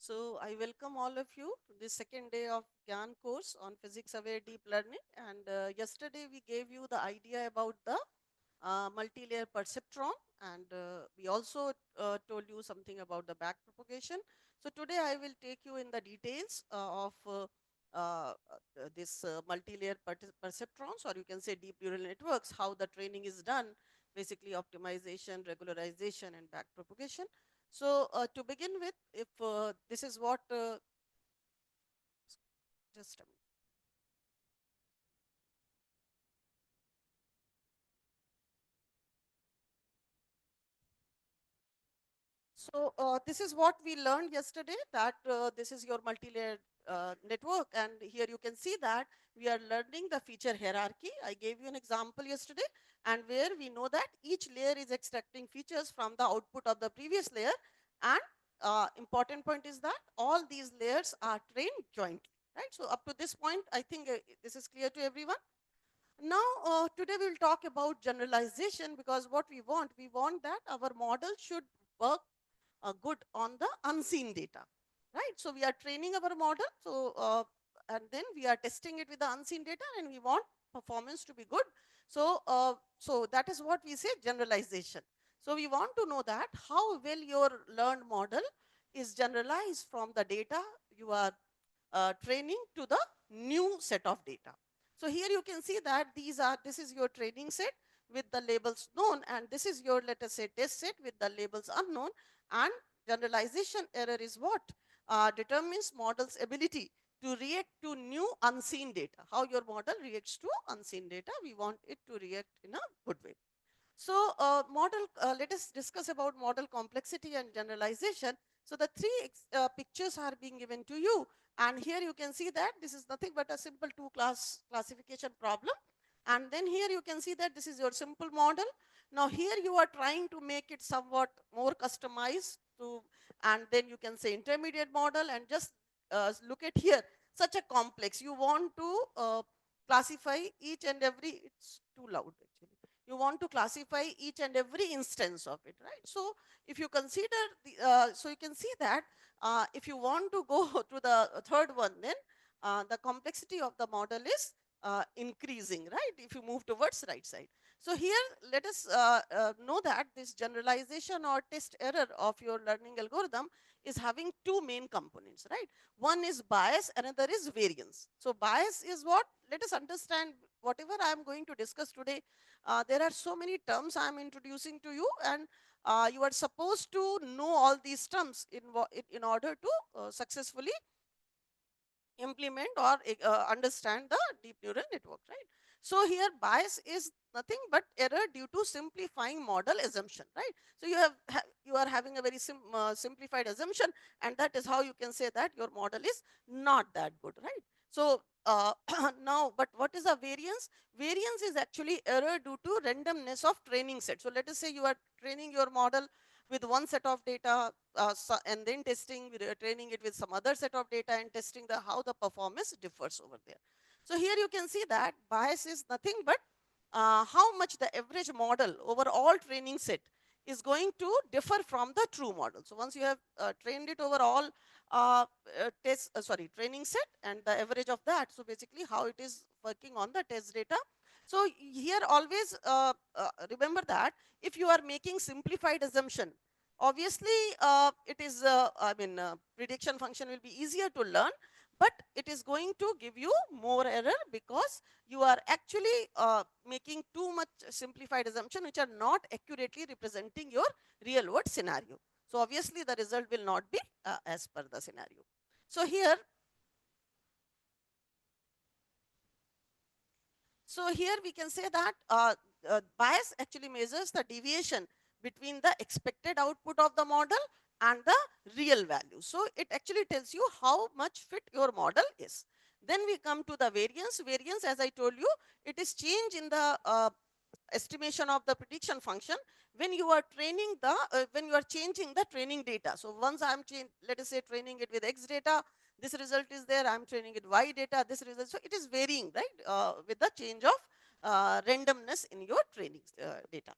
So I welcome all of you to the second day of GAN course on physics aware deep learning. And yesterday we gave you the idea about the multi-layer perceptron, and we also told you something about the backpropagation. So today I will take you in the details of this multi-layer perceptrons, or you can say deep neural networks, how the training is done, basically optimization, regularization, and backpropagation. So to begin with, if this is what, just a minute. So this is what we learned yesterday, that this is your multi-layered network, and here you can see that we are learning the feature hierarchy. I gave you an example yesterday, and where we know that each layer is extracting features from the output of the previous layer, and important point is that all these layers are trained jointly, right? So up to this point, I think this is clear to everyone. Now, today we will talk about generalization, because what we want that our model should work good on the unseen data, right? So we are training our model, so and then we are testing it with the unseen data, and we want performance to be good. So that is what we say generalization. So we want to know that how well your learned model is generalized from the data you are training to the new set of data. So here you can see that this is your training set with the labels known, and this is your, let us say, test set with the labels unknown. And generalization error is what determines model's ability to react to new unseen data. How your model reacts to unseen data, we want it to react in a good way. So let us discuss about model complexity and generalization. So the three pictures are being given to you, and here you can see that this is nothing but a simple two-class classification problem. And then here you can see that this is your simple model. Now here you are trying to make it somewhat more customized to, and then you can say intermediate model, and just look at here, such a complex. You want to classify each and every, it's too loud actually. You want to classify each and every instance of it, right? So if you consider so you can see that if you want to go to the third one, then the complexity of the model is increasing, right? If you move towards right side. So here, let us know that this generalization or test error of your learning algorithm is having two main components, right? One is bias, another is variance. So bias is what? Let us understand whatever I am going to discuss today. There are so many terms I am introducing to you, and you are supposed to know all these terms in order to successfully implement or understand the deep neural network, right? So here bias is nothing but error due to simplifying model assumption, right? So you are having a very simplified assumption, and that is how you can say that your model is not that good, right? So now, but what is a variance? Variance is actually error due to randomness of training set. So let us say you are training your model with one set of data, and then training it with some other set of data, and testing the how the performance differs over there. So here you can see that bias is nothing but how much the average model over all training set is going to differ from the true model. So once you have trained it over all training set and the average of that, so basically how it is working on the test data. So here always remember that if you are making simplified assumption, obviously it is prediction function will be easier to learn, but it is going to give you more error, because you are actually making too much simplified assumption which are not accurately representing your real world scenario. So obviously the result will not be as per the scenario. So here we can say that bias actually measures the deviation between the expected output of the model and the real value. So it actually tells you how much fit your model is. Then we come to the variance. Variance, as I told you, it is change in the estimation of the prediction function when you are training the when you are changing the training data. So once I'm let us say training it with X data, this result is there. I'm training it Y data, this result. So it is varying, right, with the change of randomness in your training data.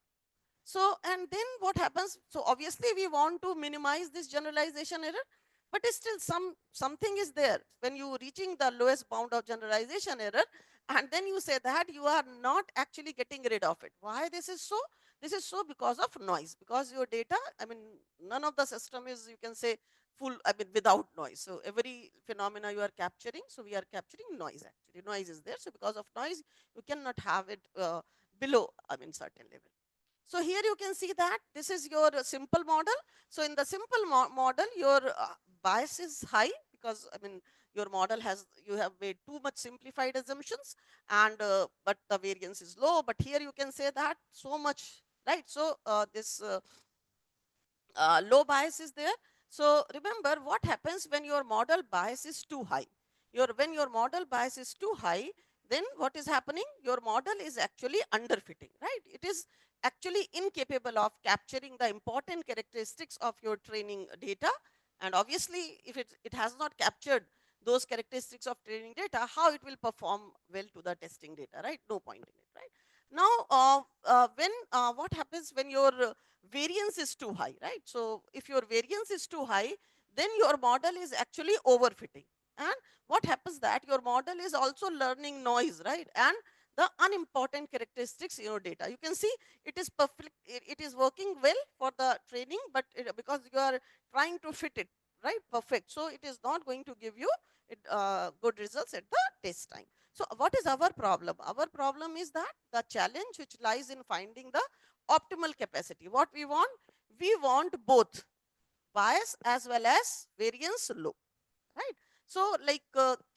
So and then what happens? So obviously we want to minimize this generalization error. but it's still something is there when you reaching the lowest bound of generalization error, and then you say that you are not actually getting rid of it. Why this is so? This is so because of noise, because your data, I mean, none of the system is, you can say, full, I mean, without noise. So every phenomena you are capturing, so we are capturing noise. Actually noise is there, so because of noise you cannot have it below, I mean, certain level. So here you can see that this is your simple model. So in the simple model, your bias is high because, I mean, your model has, you have made too much simplified assumptions, and but the variance is low. But here you can say that so much, right? So this low bias is there. So remember what happens when your model bias is too high. When your model bias is too high, then what is happening? Your model is actually underfitting, right? It is actually incapable of capturing the important characteristics of your training data. And obviously, if it has not captured those characteristics of training data, how it will perform well to the testing data, right? No point in it, right? Now, when what happens when your variance is too high, right? So if your variance is too high, then your model is actually overfitting. And what happens that your model is also learning noise, right? And the unimportant characteristics in your data. You can see it is perfect, it is working well for the training, but because you are trying to fit it, right, perfect. So it is not going to give you good results at the test time. So what is our problem? Our problem is that the challenge which lies in finding the optimal capacity. What we want both bias as well as variance low, right? So like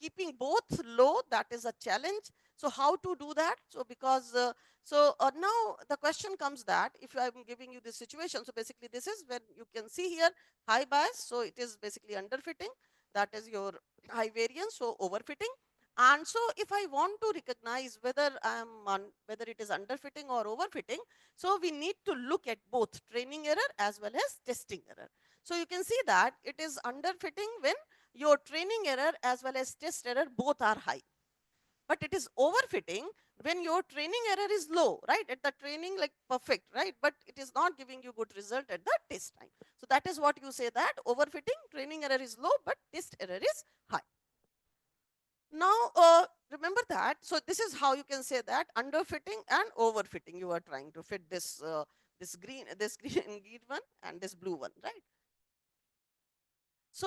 keeping both low, that is a challenge. So how to do that? So because now the question comes that if I'm giving you this situation, so basically this is when you can see here high bias, so it is basically underfitting, that is your high variance, so overfitting. And so if I want to recognize whether whether it is underfitting or overfitting, so we need to look at both training error as well as testing error. So you can see that it is underfitting when your training error as well as test error both are high. But it is overfitting when your training error is low, right? At the training, like perfect, right? But it is not giving you good result at the test time. So that is what you say, that overfitting, training error is low, but test error is high. Now, remember that. So this is how you can say that underfitting and overfitting. You are trying to fit this this green one and this blue one, right? So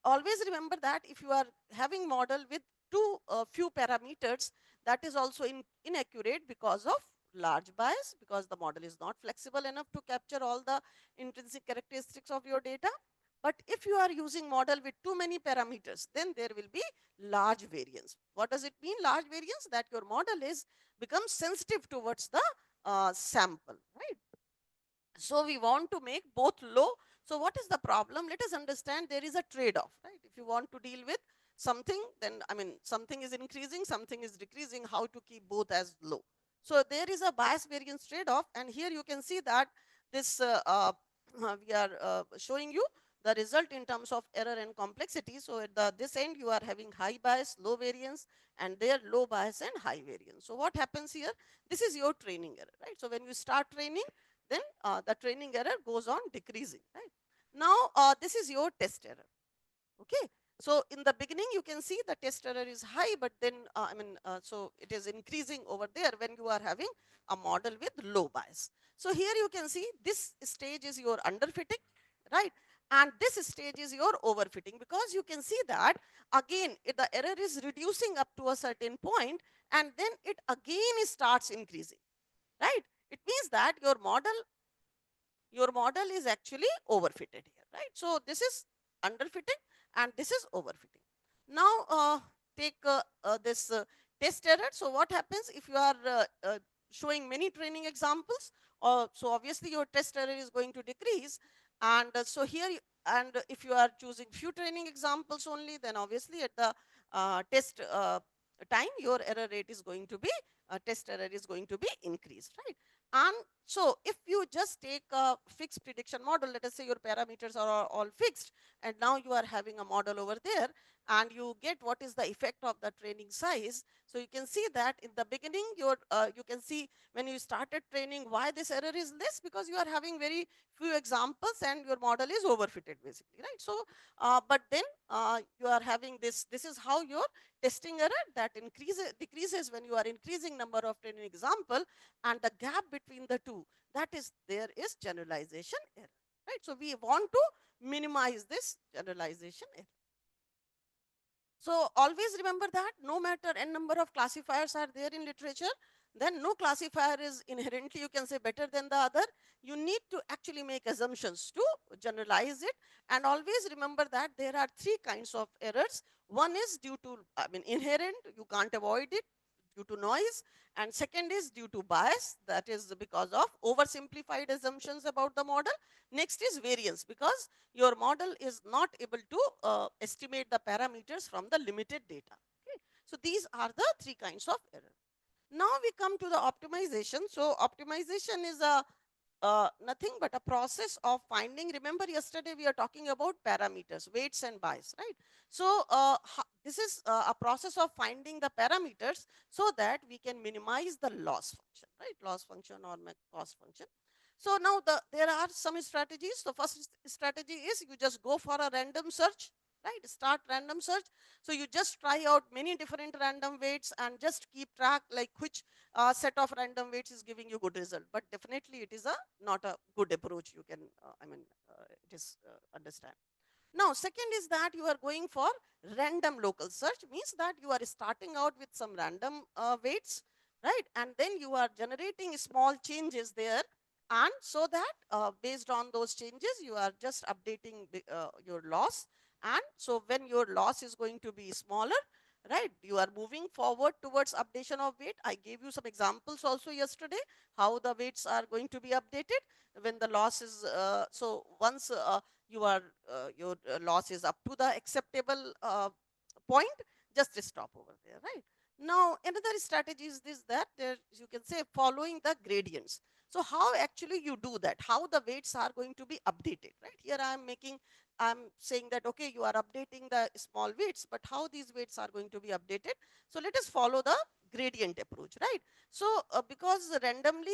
always remember that if you are having model with too few parameters, that is also inaccurate because of large bias, because the model is not flexible enough to capture all the intrinsic characteristics of your data. But if you are using model with too many parameters, then there will be large variance. What does it mean, large variance? That your model is becomes sensitive towards the sample, right? So we want to make both low. So what is the problem? Let us understand there is a trade-off, right? If you want to deal with something, then I mean something is increasing, something is decreasing, how to keep both as low. So there is a bias variance trade-off, and here you can see that this we are showing you the result in terms of error and complexity. So at this end you are having high bias, low variance, and there low bias and high variance. So what happens here? This is your training error, right? So when you start training, then the training error goes on decreasing, right? Now this is your test error. Okay, so in the beginning you can see the test error is high, but then so it is increasing over there when you are having a model with low bias. So here you can see this stage is your underfitting, right? And this stage is your overfitting, because you can see that again the error is reducing up to a certain point, and then it again starts increasing, right? It means that your model is actually overfitted here, right? So this is underfitting and this is overfitting. Now take this test error. So what happens if you are showing many training examples? So obviously your test error is going to decrease, and so here and if you are choosing few training examples only, then obviously at the test time your error rate is going to be test error is going to be increased, right? And so if you just take a fixed prediction model, let us say your parameters are all fixed, and now you are having a model over there, and you get what is the effect of the training size. So you can see that in the beginning, you can see when you started training why this error is less, because you are having very few examples and your model is overfitted basically, right? So, but then you are having this is how your testing error that decreases when you are increasing number of training example, and the gap between the two, that is there is generalization error, right? So we want to minimize this generalization error. So always remember that no matter n number of classifiers are there in literature, then no classifier is inherently, you can say, better than the other. You need to actually make assumptions to generalize it. And always remember that there are three kinds of errors. One is due to, I mean, inherent, you can't avoid it, due to noise. And second is due to bias, that is because of oversimplified assumptions about the model. Next is variance, because your model is not able to estimate the parameters from the limited data. Okay? So these are the three kinds of error. Now we come to the optimization. So optimization is a nothing but a process of finding. Remember yesterday we are talking about parameters, weights and bias, right? So this is a process of finding the parameters so that we can minimize the loss function, right? Loss function or cost function. So now there are some strategies. The first strategy is you just go for a random search, right? Start random search. So you just try out many different random weights and just keep track like which set of random weights is giving you good result. But definitely it is a not a good approach. You can, it is understand. Now, second is that you are going for random local search, means that you are starting out with some random weights, right? And then you are generating small changes there. And so that based on those changes, you are just updating your loss. And so when your loss is going to be smaller, right, you are moving forward towards updation of weight. I gave you some examples also yesterday, how the weights are going to be updated when the loss is, so once you are your loss is up to the acceptable point, just stop over there, right? Now another strategy is this, that there you can say following the gradients. So how actually you do that, how the weights are going to be updated, right? Here I'm saying that okay, you are updating the small weights, but how these weights are going to be updated? So let us follow the gradient approach, right? So because randomly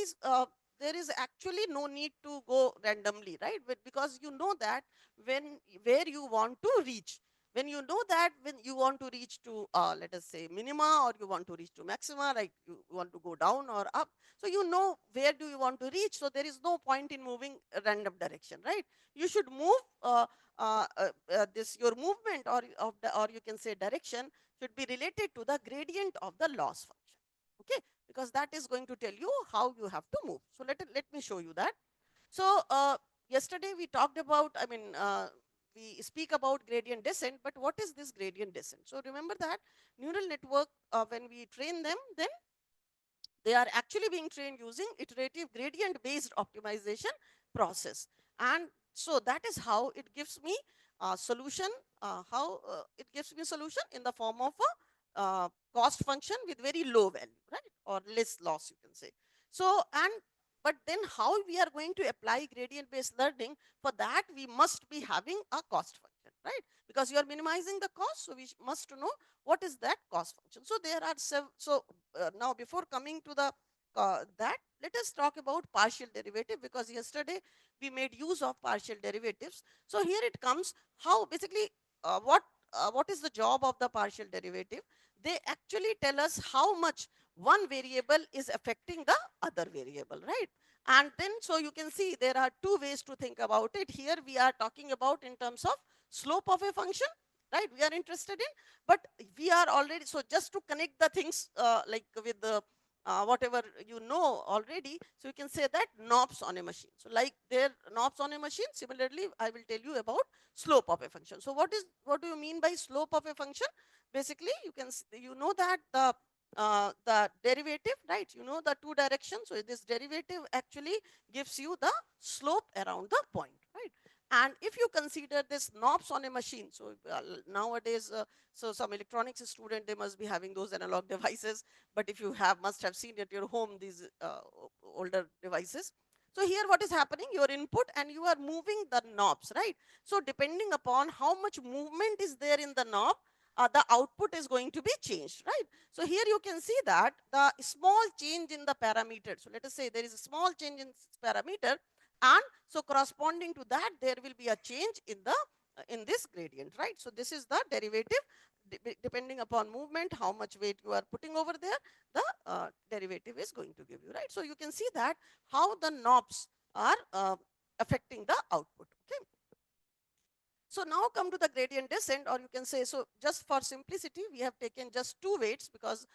there is actually no need to go randomly, right? Because you know that when where you want to reach, when you know that when you want to reach to let us say minima, or you want to reach to maxima, like you want to go down or up, so you know where do you want to reach, so there is no point in moving a random direction, right? You should move this your movement or of the, or you can say direction, should be related to the gradient of the loss function, okay? Because that is going to tell you how you have to move. So let me show you that. So yesterday we talked about, we speak about gradient descent, but what is this gradient descent? So remember that neural network, when we train them, then they are actually being trained using iterative gradient based optimization process. And so that is how it gives me a solution, how it gives me a solution in the form of a cost function with very low value, right? Or less loss, you can say. So, and but then how we are going to apply gradient based learning, for that we must be having a cost function, right? Because you are minimizing the cost, so we must know what is that cost function. So there are several. So now before coming to the that, let us talk about partial derivative, because yesterday we made use of partial derivatives. So here it comes, how basically what is the job of the partial derivative? They actually tell us how much one variable is affecting the other variable, right? And then so you can see there are two ways to think about it. Here we are talking about in terms of slope of a function, right? We are interested in, but we are already, so just to connect the things like with the whatever you know already, so you can say that knobs on a machine. So like there knobs on a machine, similarly I will tell you about slope of a function. So what do you mean by slope of a function? Basically you can, you know that the derivative, right? You know the two directions, so this derivative actually gives you the slope around the point, right? And if you consider this knobs on a machine, so nowadays, so some electronics student, they must be having those analog devices. But if you must have seen at your home these older devices. So here what is happening, your input and you are moving the knobs, right? So depending upon how much movement is there in the knob, the output is going to be changed, right? So here you can see that the small change in the parameter. So let us say there is a small change in parameter, and so corresponding to that, there will be a change in the in this gradient, right? So this is the derivative. Depending upon movement, how much weight you are putting over there, the derivative is going to give you, right? So you can see that how the knobs are affecting the output. Okay. So now come to the gradient descent, or you can say, so just for simplicity, we have taken just two weights, because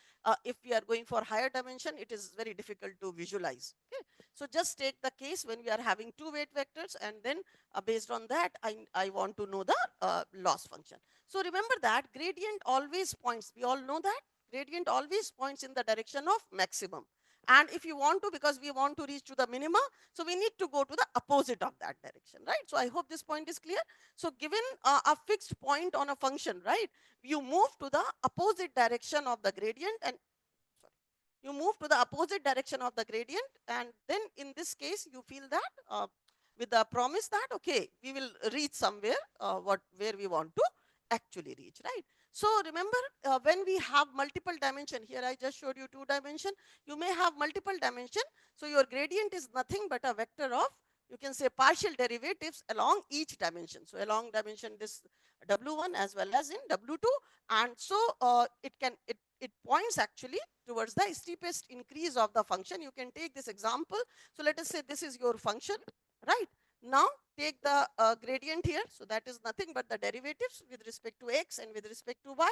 if we are going for higher dimension, it is very difficult to visualize. Okay. So just take the case when we are having two weight vectors, and then based on that, I want to know the loss function. So remember that gradient always points, we all know that gradient always points in the direction of maximum. And if you want to, because we want to reach to the minima, so we need to go to the opposite of that direction, right? So I hope this point is clear. So given a fixed point on a function, right, you move to the opposite direction of the gradient, and sorry, you move to the opposite direction of the gradient, and then in this case you feel that with the promise that okay, we will reach somewhere where we want to actually reach, right? So remember, when we have multiple dimension, here I just showed you two dimension, you may have multiple dimension. So your gradient is nothing but a vector of, you can say, partial derivatives along each dimension. So along dimension this w1 as well as in w2, and so it points actually towards the steepest increase of the function. You can take this example. So let us say this is your function, right? Now take the gradient here. So that is nothing but the derivatives with respect to x and with respect to y.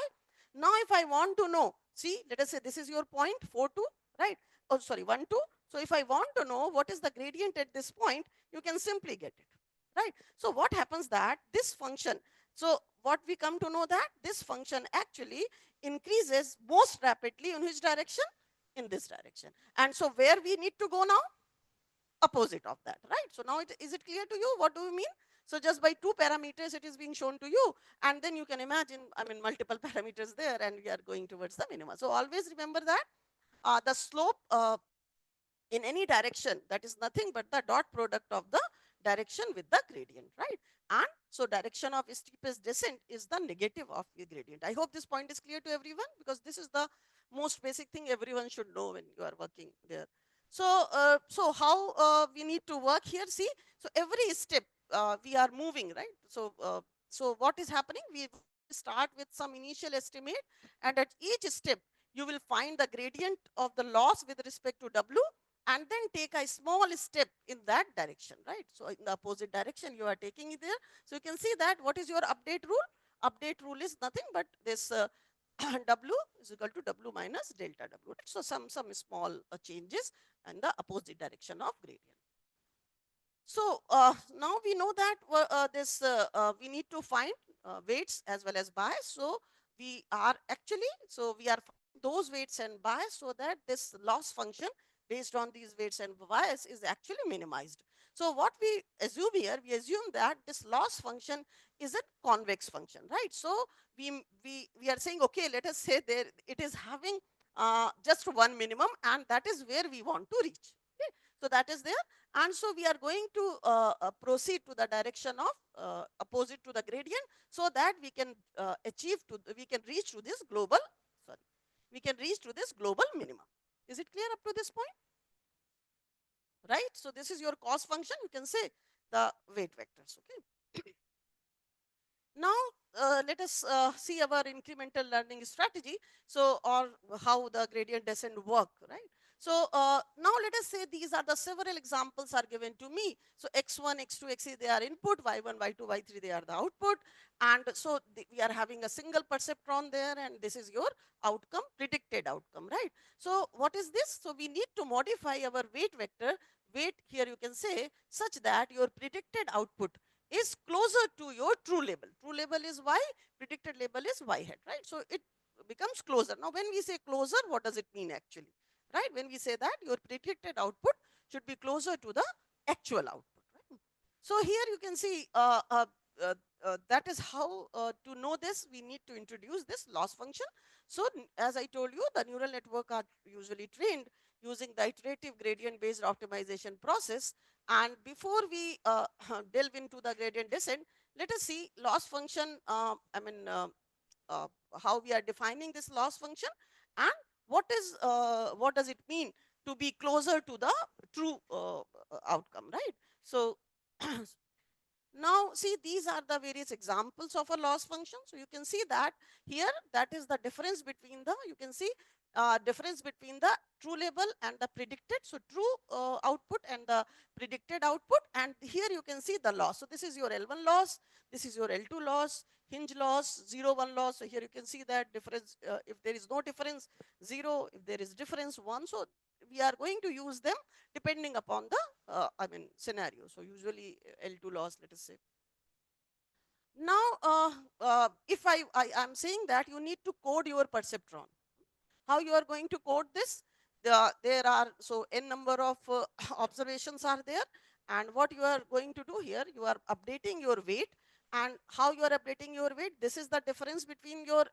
Now if I want to know, see, let us say this is your point 4 2, right? Oh, sorry, 1 2. So if I want to know what is the gradient at this point, you can simply get it, right? So what happens that this function, so what we come to know that this function actually increases most rapidly in which direction? In this direction. And so where we need to go now? Opposite of that, right? So now is it clear to you? What do we mean? So just by two parameters it is being shown to you, and then you can imagine, I mean, multiple parameters there, and we are going towards the minima. So always remember that the slope in any direction, that is nothing but the dot product of the direction with the gradient, right? And so direction of steepest descent is the negative of the gradient. I hope this point is clear to everyone, because this is the most basic thing everyone should know when you are working there. So so how we need to work here, see, so every step we are moving, right? So so what is happening, we start with some initial estimate, and at each step you will find the gradient of the loss with respect to w, and then take a small step in that direction, right? So in the opposite direction you are taking it there. So you can see that what is your update rule? Update rule is nothing but this w is equal to w minus delta w, right? So some small changes in the opposite direction of gradient. So now we know that this we need to find weights as well as bias. So we are actually, so we are finding those weights and bias, so that this loss function based on these weights and bias is actually minimized. So what we assume here, we assume that this loss function is a convex function, right? So we are saying, okay, let us say there it is having just one minimum, and that is where we want to reach. Okay? So that is there, and so we are going to proceed to the direction of opposite to the gradient, so that we can we can reach to this global, sorry, we can reach to this global minimum. Is it clear up to this point? Right? So this is your cost function, you can say the weight vectors, okay? Now let us see our incremental learning strategy, so or how the gradient descent work, right? So now let us say these are the several examples are given to me. So x1, x2, x3, they are input, y1, y2, y3, they are the output, and so we are having a single perceptron there, and this is your outcome, predicted outcome, right? So what is this? So we need to modify our weight vector, weight here you can say, such that your predicted output is closer to your true label. True label is y, predicted label is y hat, right? So it becomes closer. Now when we say closer, what does it mean actually? Right? When we say that your predicted output should be closer to the actual output, right? So here you can see uh, that is how to know this, we need to introduce this loss function. So as I told you, the neural network are usually trained using the iterative gradient based optimization process. And before we delve into the gradient descent, let us see loss function, uh, how we are defining this loss function, and what does it mean to be closer to the true outcome, right? So now see, these are the various examples of a loss function. So you can see that here, that is the difference between the, you can see difference between the true label and the predicted. So true output and the predicted output, and here you can see the loss. So this is your L1 loss, this is your L2 loss, hinge loss, 0, 1 loss. So here you can see that difference, if there is no difference, 0, if there is difference, 1. So we are going to use them depending upon the scenario. So usually L2 loss, let us say. Now, if I am saying that you need to code your perceptron. How you are going to code this? There are so n number of observations are there, and what you are going to do here, you are updating your weight. And how you are updating your weight? This is the difference between your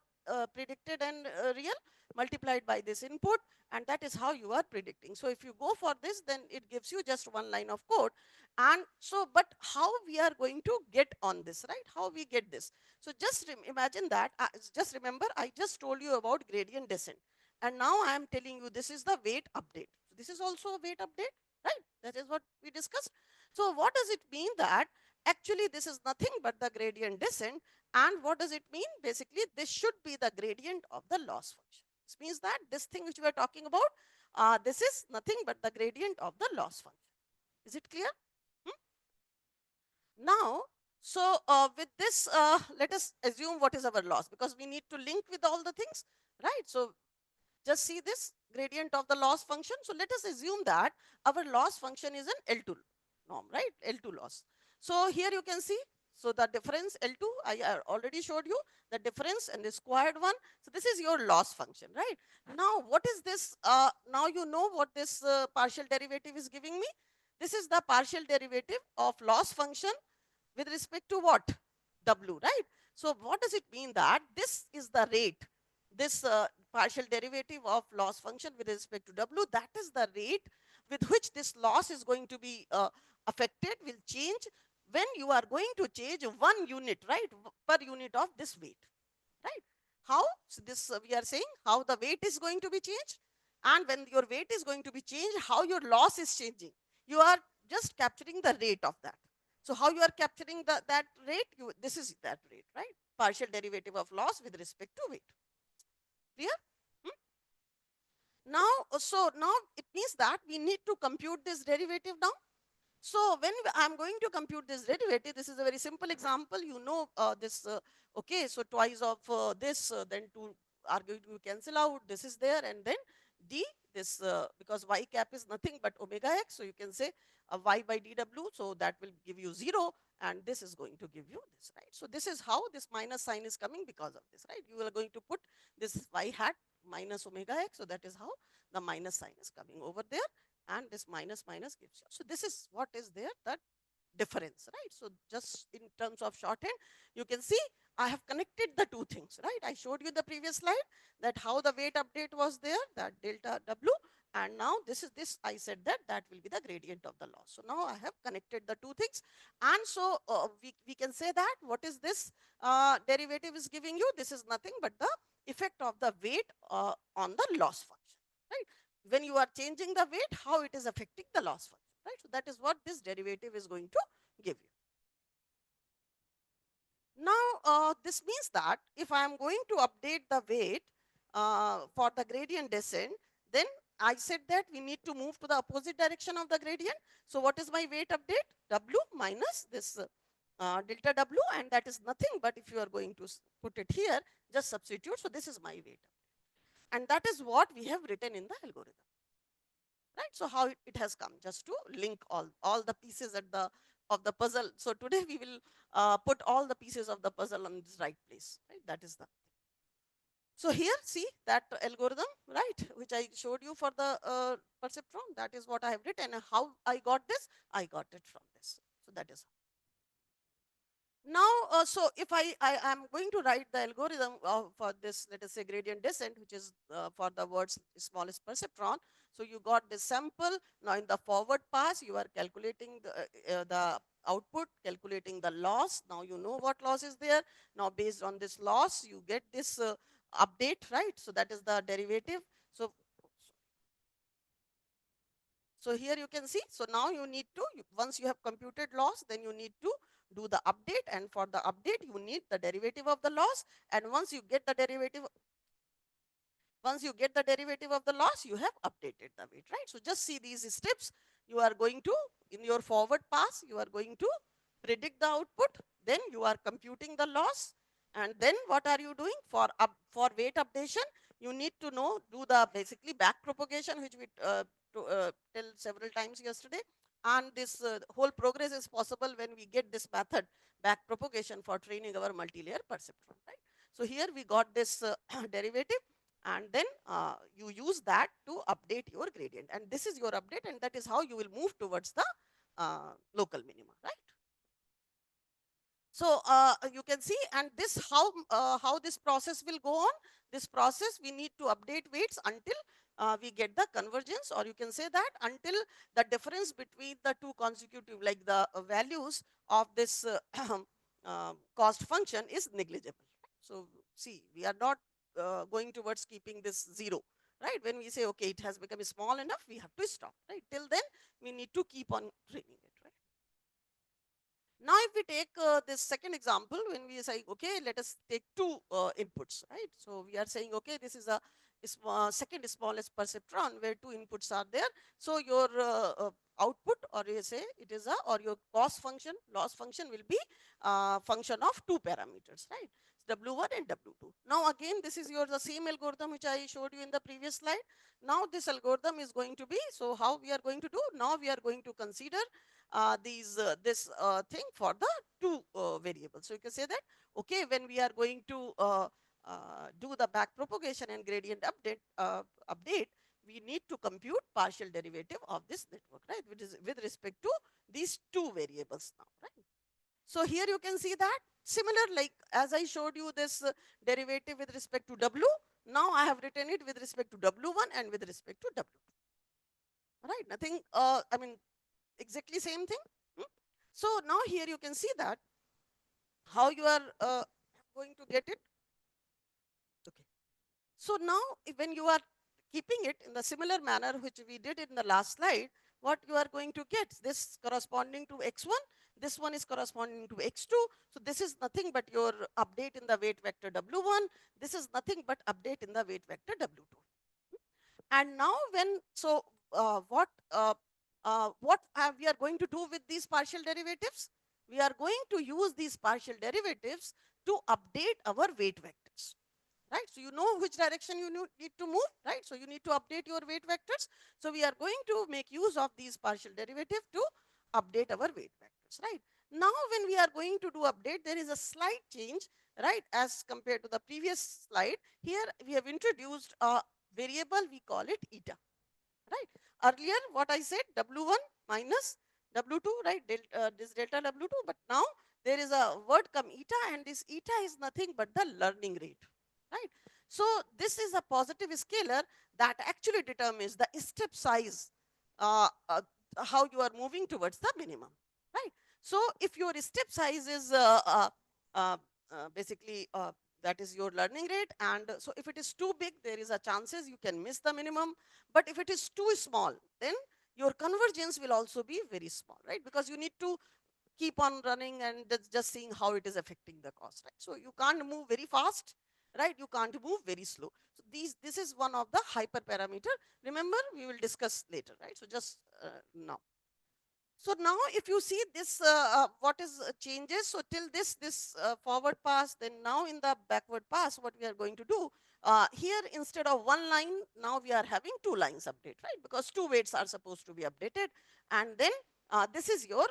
predicted and real multiplied by this input, and that is how you are predicting. So if you go for this, then it gives you just one line of code. And so, but how we are going to get on this, right? How we get this? So just imagine that, just remember, I just told you about gradient descent, and now I am telling you this is the weight update. So this is also a weight update, right? That is what we discussed. So what does it mean that actually this is nothing but the gradient descent? And what does it mean? Basically, this should be the gradient of the loss function. This means that this thing which we are talking about, this is nothing but the gradient of the loss function. Is it clear? Hmm? Now, so with this, let us assume what is our loss, because we need to link with all the things, right? So just see this gradient of the loss function. So let us assume that our loss function is an L2 norm, right? L2 loss. So here you can see, so the difference L2, I already showed you the difference and the squared one. So this is your loss function, right? Now, what is this? Now you know what this partial derivative is giving me. This is the partial derivative of loss function with respect to what? W, right? So what does it mean that this is the rate, this partial derivative of loss function with respect to W, that is the rate with which this loss is going to be affected, will change when you are going to change 1 unit, right, per unit of this weight, right? How? So this we are saying how the weight is going to be changed, and when your weight is going to be changed, how your loss is changing. You are just capturing the rate of that. So how you are capturing that rate? This is that rate, right? Partial derivative of loss with respect to weight. Clear? Hmm? Now, so now it means that we need to compute this derivative now. So when I'm going to compute this derivative, this is a very simple example. You know this, okay, so twice of this, then 2 are going to cancel out. This is there, and then d, this, because y cap is nothing but omega x. So you can say y by dw, so that will give you 0, and this is going to give you this, right? So this is how this minus sign is coming because of this, right? You are going to put this y hat minus omega x, so that is how the minus sign is coming over there, and this minus minus gives you. So this is what is there, that difference, right? So just in terms of shorthand, you can see I have connected the two things, right? I showed you the previous slide that how the weight update was there, that delta W, and now this is this, I said that that will be the gradient of the loss. So now I have connected the two things, and so we can say that what is this derivative is giving you? This is nothing but the effect of the weight on the loss function, right? When you are changing the weight, how it is affecting the loss function, right? So that is what this derivative is going to give you. Now, this means that if I am going to update the weight for the gradient descent, then I said that we need to move to the opposite direction of the gradient. So what is my weight update? W minus this delta W, and that is nothing but, if you are going to put it here, just substitute. So this is my weight. And that is what we have written in the algorithm. Right? So how it has come, just to link all the pieces at the of the puzzle. So today we will put all the pieces of the puzzle on this right place, right? That is the. So here, see that algorithm, right, which I showed you for the perceptron, that is what I have written. And how I got this? I got it from this. So that is now, so if I am going to write the algorithm for this, let us say gradient descent, which is for the world's smallest perceptron. So you got this sample. Now in the forward pass, you are calculating the output, calculating the loss. Now you know what loss is there. Now based on this loss, you get this update, right? So that is the derivative. So so here you can see, so now you need to, once you have computed loss, then you need to do the update, and for the update you need the derivative of the loss, and once you get the derivative of the loss, you have updated the weight, right? So just see these steps. You are going to, in your forward pass, you are going to predict the output, then you are computing the loss, and then what are you doing for weight updation? You need to know, do the basically back propagation, which we tell several times yesterday. And this whole progress is possible when we get this method, back propagation, for training our multi-layer perceptron, right? So here we got this derivative, and then you use that to update your gradient, and this is your update, and that is how you will move towards the local minima, right? So you can see, and this how this process will go on. This process, we need to update weights until we get the convergence, or you can say that until the difference between the two consecutive, like the values of this cost function is negligible. So see, we are not going towards keeping this zero, right? When we say, okay, it has become small enough, we have to stop, right? Till then, we need to keep on training it, right? Now, if we take this second example, when we say, okay, let us take two inputs, right? So we are saying, okay, this is a second smallest perceptron where two inputs are there. So your output, or you say it is a, or your cost function, loss function will be function of two parameters, right? W1 and W2. Now again, this is your the same algorithm which I showed you in the previous slide. Now this algorithm is going to be, so how we are going to do? Now we are going to consider this thing for the two variables. So you can say that, okay, when we are going to do the back propagation and gradient update, we need to compute partial derivative of this network, right? Which is with respect to these two variables now, right? So here you can see that similar, like as I showed you this derivative with respect to W, now I have written it with respect to W1 and with respect to W2, right? Nothing, I mean, exactly same thing. Hmm? So now here you can see that how you are going to get it. Okay. So now when you are keeping it in the similar manner which we did in the last slide, what you are going to get, this corresponding to x1, this one is corresponding to x2. So this is nothing but your update in the weight vector w1. This is nothing but update in the weight vector w2. And now when, so what we are going to do with these partial derivatives? We are going to use these partial derivatives to update our weight vectors, right? So you know which direction you need to move, right? So you need to update your weight vectors. So we are going to make use of these partial derivative to update our weight vectors, right? Now when we are going to do update, there is a slight change, right? As compared to the previous slide, here we have introduced a variable, we call it eta, right? Earlier what I said, W1 minus W2, right? This delta W2, but now there is a word come eta, and this eta is nothing but the learning rate, right? So this is a positive scalar that actually determines the step size, uh, uh, how you are moving towards the minimum, right? So if your step size is uh, basically that is your learning rate, and so if it is too big, there is a chances you can miss the minimum. But if it is too small, then your convergence will also be very small, right? Because you need to keep on running and just seeing how it is affecting the cost, right? So you can't move very fast, right? You can't move very slow. So this is one of the hyperparameter. Remember, we will discuss later, right? So just now. So now if you see this, what is changes, so till this forward pass, then now in the backward pass, what we are going to do, here instead of one line, now we are having two lines update, right? Because two weights are supposed to be updated. And then this is your,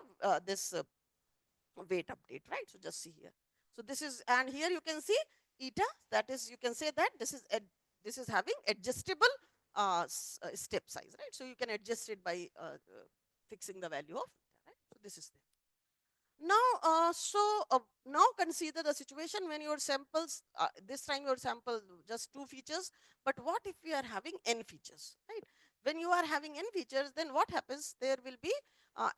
this weight update, right? So just see here. So this is, and here you can see eta, that is, you can say that this is having adjustable step size, right? So you can adjust it by fixing the value of eta, right? So this is there. Now consider the situation when your samples, this time your sample just 2 features, but what if we are having n features, right? When you are having n features, then what happens? There will be,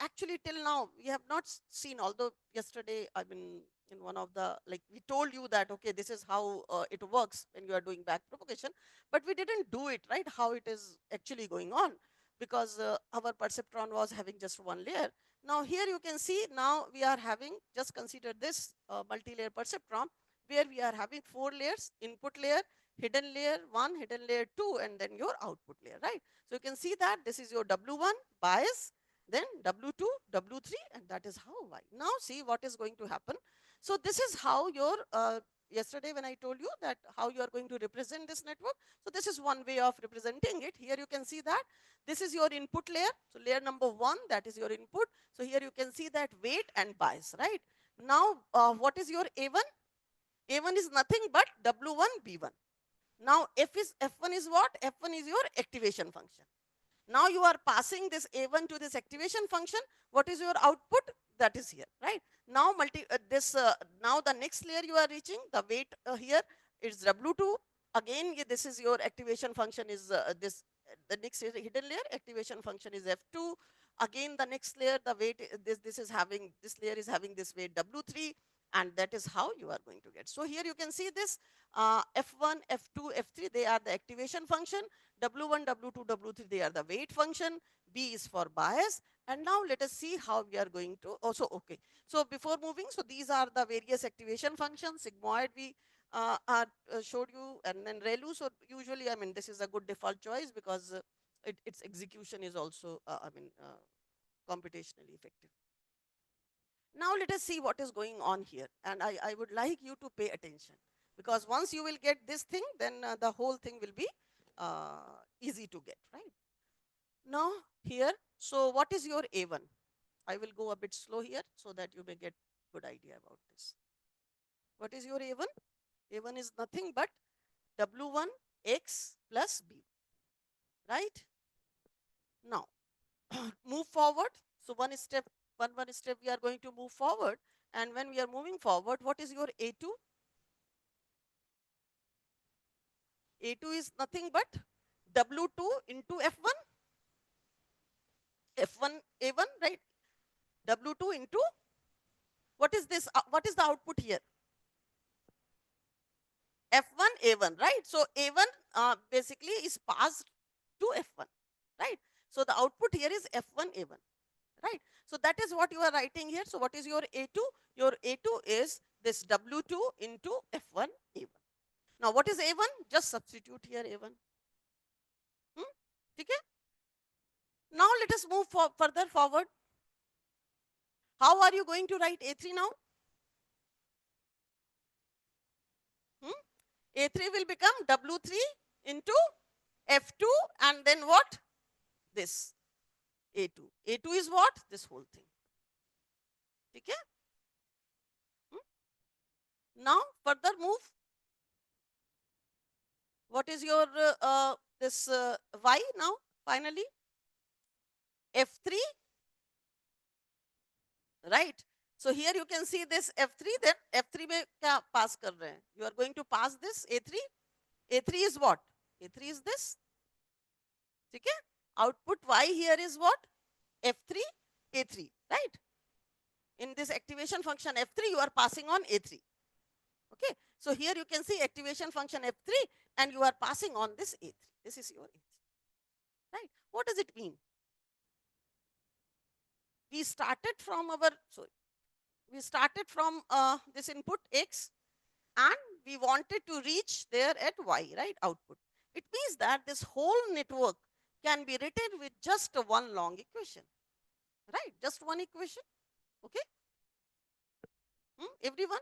actually till now, we have not seen, although yesterday, I mean, in one of the, like we told you that, okay, this is how it works when you are doing back propagation, but we didn't do it, right? How it is actually going on, because our perceptron was having just one layer. Now here you can see, now we are having, just consider this multi-layer perceptron, where we are having 4 layers: input layer, hidden layer 1, hidden layer 2, and then your output layer, right? So you can see that this is your W1 bias, then W2, W3, and that is how Y. Now see what is going to happen. So this is how your, yesterday when I told you that how you are going to represent this network. So this is one way of representing it. Here you can see that this is your input layer. So layer number 1, that is your input. So here you can see that weight and bias, right? Now, what is your A1? A1 is nothing but W1 B1. Now, F1 is what? F1 is your activation function. Now you are passing this A1 to this activation function. What is your output? That is here, right? Now now the next layer you are reaching, the weight here is W2. Again, this is your activation function is this. The next is hidden layer, activation function is F2. Again, the next layer, the weight, this is having, this layer is having this weight W3, and that is how you are going to get. So here you can see this F1, F2, F3, they are the activation function. W1, W2, W3, they are the weight function. B is for bias. And now let us see how we are going to, also, okay. So before moving, so these are the various activation functions. Sigmoid we showed you, and then ReLU. So usually, I mean, this is a good default choice because its execution is also, computationally effective. Now let us see what is going on here. And I would like you to pay attention, because once you will get this thing, then the whole thing will be easy to get, right? Now here, so what is your A1? I will go a bit slow here so that you may get good idea about this. What is your A1? A1 is nothing but W1 X plus B, right? Now move forward. So one step we are going to move forward. And when we are moving forward, what is your A2? A2 is nothing but W2 into F1, F1 A1, right? W2 into, what is this? What is the output here? F1 A1, right? So A1 basically is passed to F1, right? So the output here is F1 A1, right? So that is what you are writing here. So what is your A2? Your A2 is this W2 into F1 A1. Now what is A1? Just substitute here A1. Okay? Now let us move further forward. How are you going to write A3 now? A3 will become W3 into F2, and then what? This A2. A2 is what? This whole thing. Okay? Now further move. What is your this Y now? Finally, F3, right? So here you can see this F3. Then F3 में क्या pass कर रहे हैं? You are going to pass this A3. A3 is what? A3 is this. Okay? Output Y here is what? F3, A3, right? In this activation function F3, you are passing on A3. Okay, so here you can see activation function F3, and you are passing on this A3. This is your A3, right? What does it mean? We started from our, sorry, we started from this input X, and we wanted to reach there at Y, right? Output. It means that this whole network can be written with just one long equation, right? Just one equation. Okay, everyone.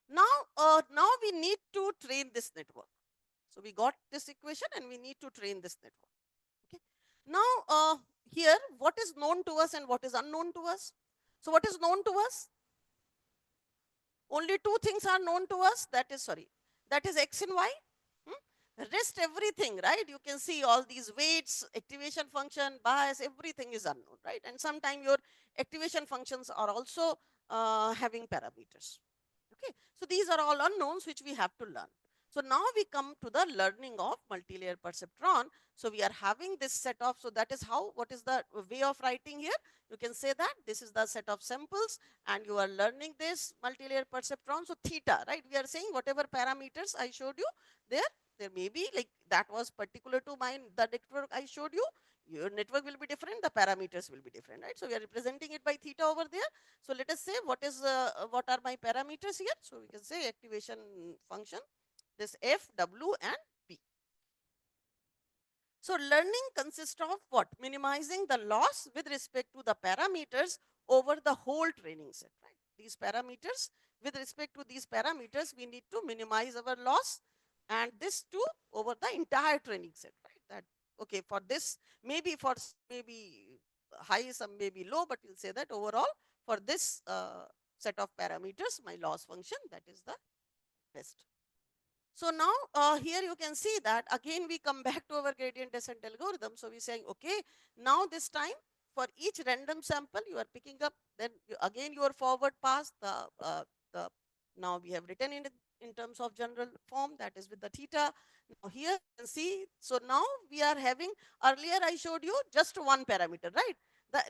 Now we need to train this network. So we got this equation, and we need to train this network. Okay. Now here, what is known to us and what is unknown to us? So what is known to us? Only two things are known to us. That is, sorry, that is X and Y. Rest everything, right? You can see all these weights, activation function, bias, everything is unknown, right? And sometimes your activation functions are also having parameters. Okay, so these are all unknowns which we have to learn. So now we come to the learning of multi-layer perceptron. So we are having this set of, so that is how, what is the way of writing here? You can say that this is the set of samples and you are learning this multi-layer perceptron. So theta, right? We are saying whatever parameters I showed you there, there may be like that was particular to mine, the network I showed you. Your network will be different, the parameters will be different, right? So we are representing it by theta over there. So let us say what are my parameters here? So we can say activation function, this F, W, and P. So learning consists of what? Minimizing the loss with respect to the parameters over the whole training set, right? These parameters, with respect to these parameters, we need to minimize our loss, and this too over the entire training set, right? That, okay, for this, maybe for maybe high, some may be low, but we'll say that overall for this set of parameters, my loss function, that is the best. So now here you can see that again we come back to our gradient descent algorithm. So we're saying, okay, now this time for each random sample you are picking up, then again your forward pass, the now we have written in terms of general form, that is with the theta. Now here you can see, so now we are having, earlier I showed you just one parameter, right?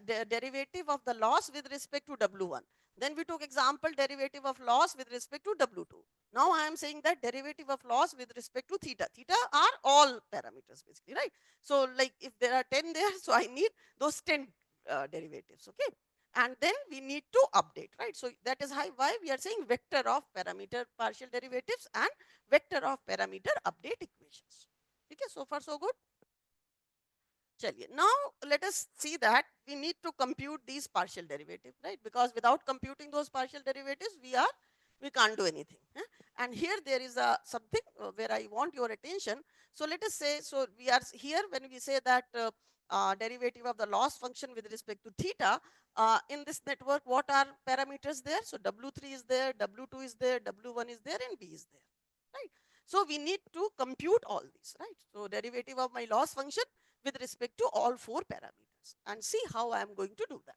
The derivative of the loss with respect to W1. Then we took example derivative of loss with respect to W2. Now I am saying that derivative of loss with respect to theta. Theta are all parameters basically, right? So like if there are 10 there, so I need those 10 derivatives, okay? And then we need to update, right? So that is why we are saying vector of parameter partial derivatives and vector of parameter update equations. Okay, so far so good. चलिए, now let us see that we need to compute these partial derivatives, right? Because without computing those partial derivatives, we can't do anything. And here there is a something where I want your attention. So let us say, so we are here when we say that derivative of the loss function with respect to theta, in this network, what are parameters there? So W3 is there, W2 is there, W1 is there, and B is there, right? So we need to compute all these, right? So derivative of my loss function with respect to all four parameters, and see how I am going to do that.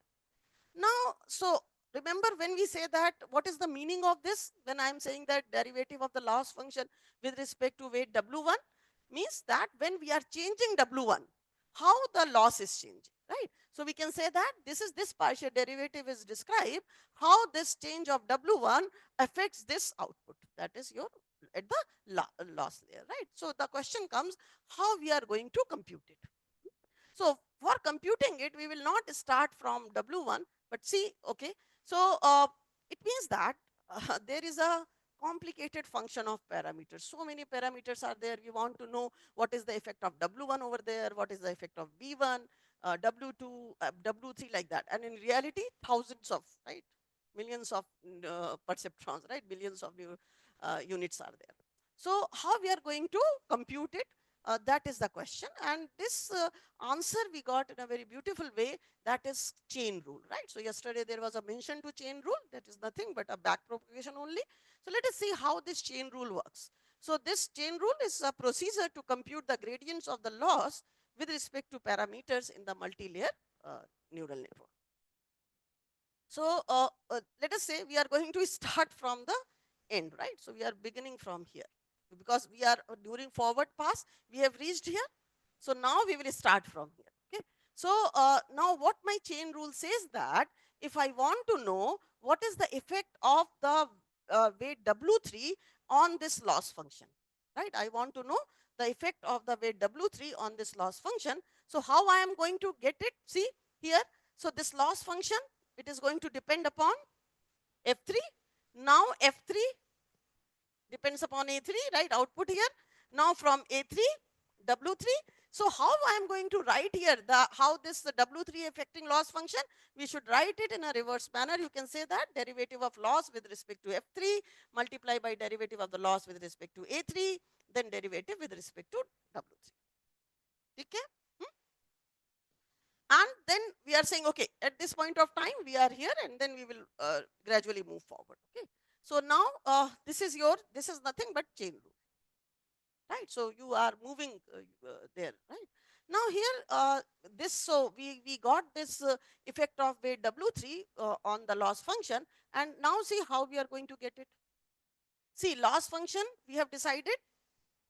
Now, so remember when we say that, what is the meaning of this? When I am saying that derivative of the loss function with respect to weight W1 means that when we are changing W1, how the loss is changing, right? So we can say that this partial derivative is described how this change of W1 affects this output, that is your at the loss layer, right? So the question comes, how we are going to compute it. So for computing it, we will not start from W1, but see, okay. So it means that there is a complicated function of parameters. So many parameters are there. We want to know what is the effect of W1 over there, what is the effect of B1, W2, W3, like that. And in reality, thousands of, right? Millions of perceptrons, right? Billions of new units are there. So how we are going to compute it? That is the question. And this answer we got in a very beautiful way, that is chain rule, right? So yesterday there was a mention to chain rule, that is nothing but a back propagation only. So let us see how this chain rule works. So this chain rule is a procedure to compute the gradients of the loss with respect to parameters in the multi-layer neural network. So let us say we are going to start from the end, right? So we are beginning from here because we are during forward pass, we have reached here. So now we will start from here. Okay. So now what my chain rule says that if I want to know what is the effect of the weight W3 on this loss function, right? I want to know the effect of the weight W3 on this loss function. So how I am going to get it? See here. So this loss function, it is going to depend upon F3. Now F3 depends upon A3, right? Output here. Now from A3, W3. So how I am going to write here how this W3 affecting loss function? We should write it in a reverse manner. You can say that derivative of loss with respect to F3 multiply by derivative of the loss with respect to A3, then derivative with respect to W3. Okay? And then we are saying, okay, at this point of time, we are here, and then we will gradually move forward. Okay. So now this is nothing but chain rule. right? So you are moving there, right? Now here, so we got this effect of weight W3 on the loss function, and now see how we are going to get it. See, loss function, we have decided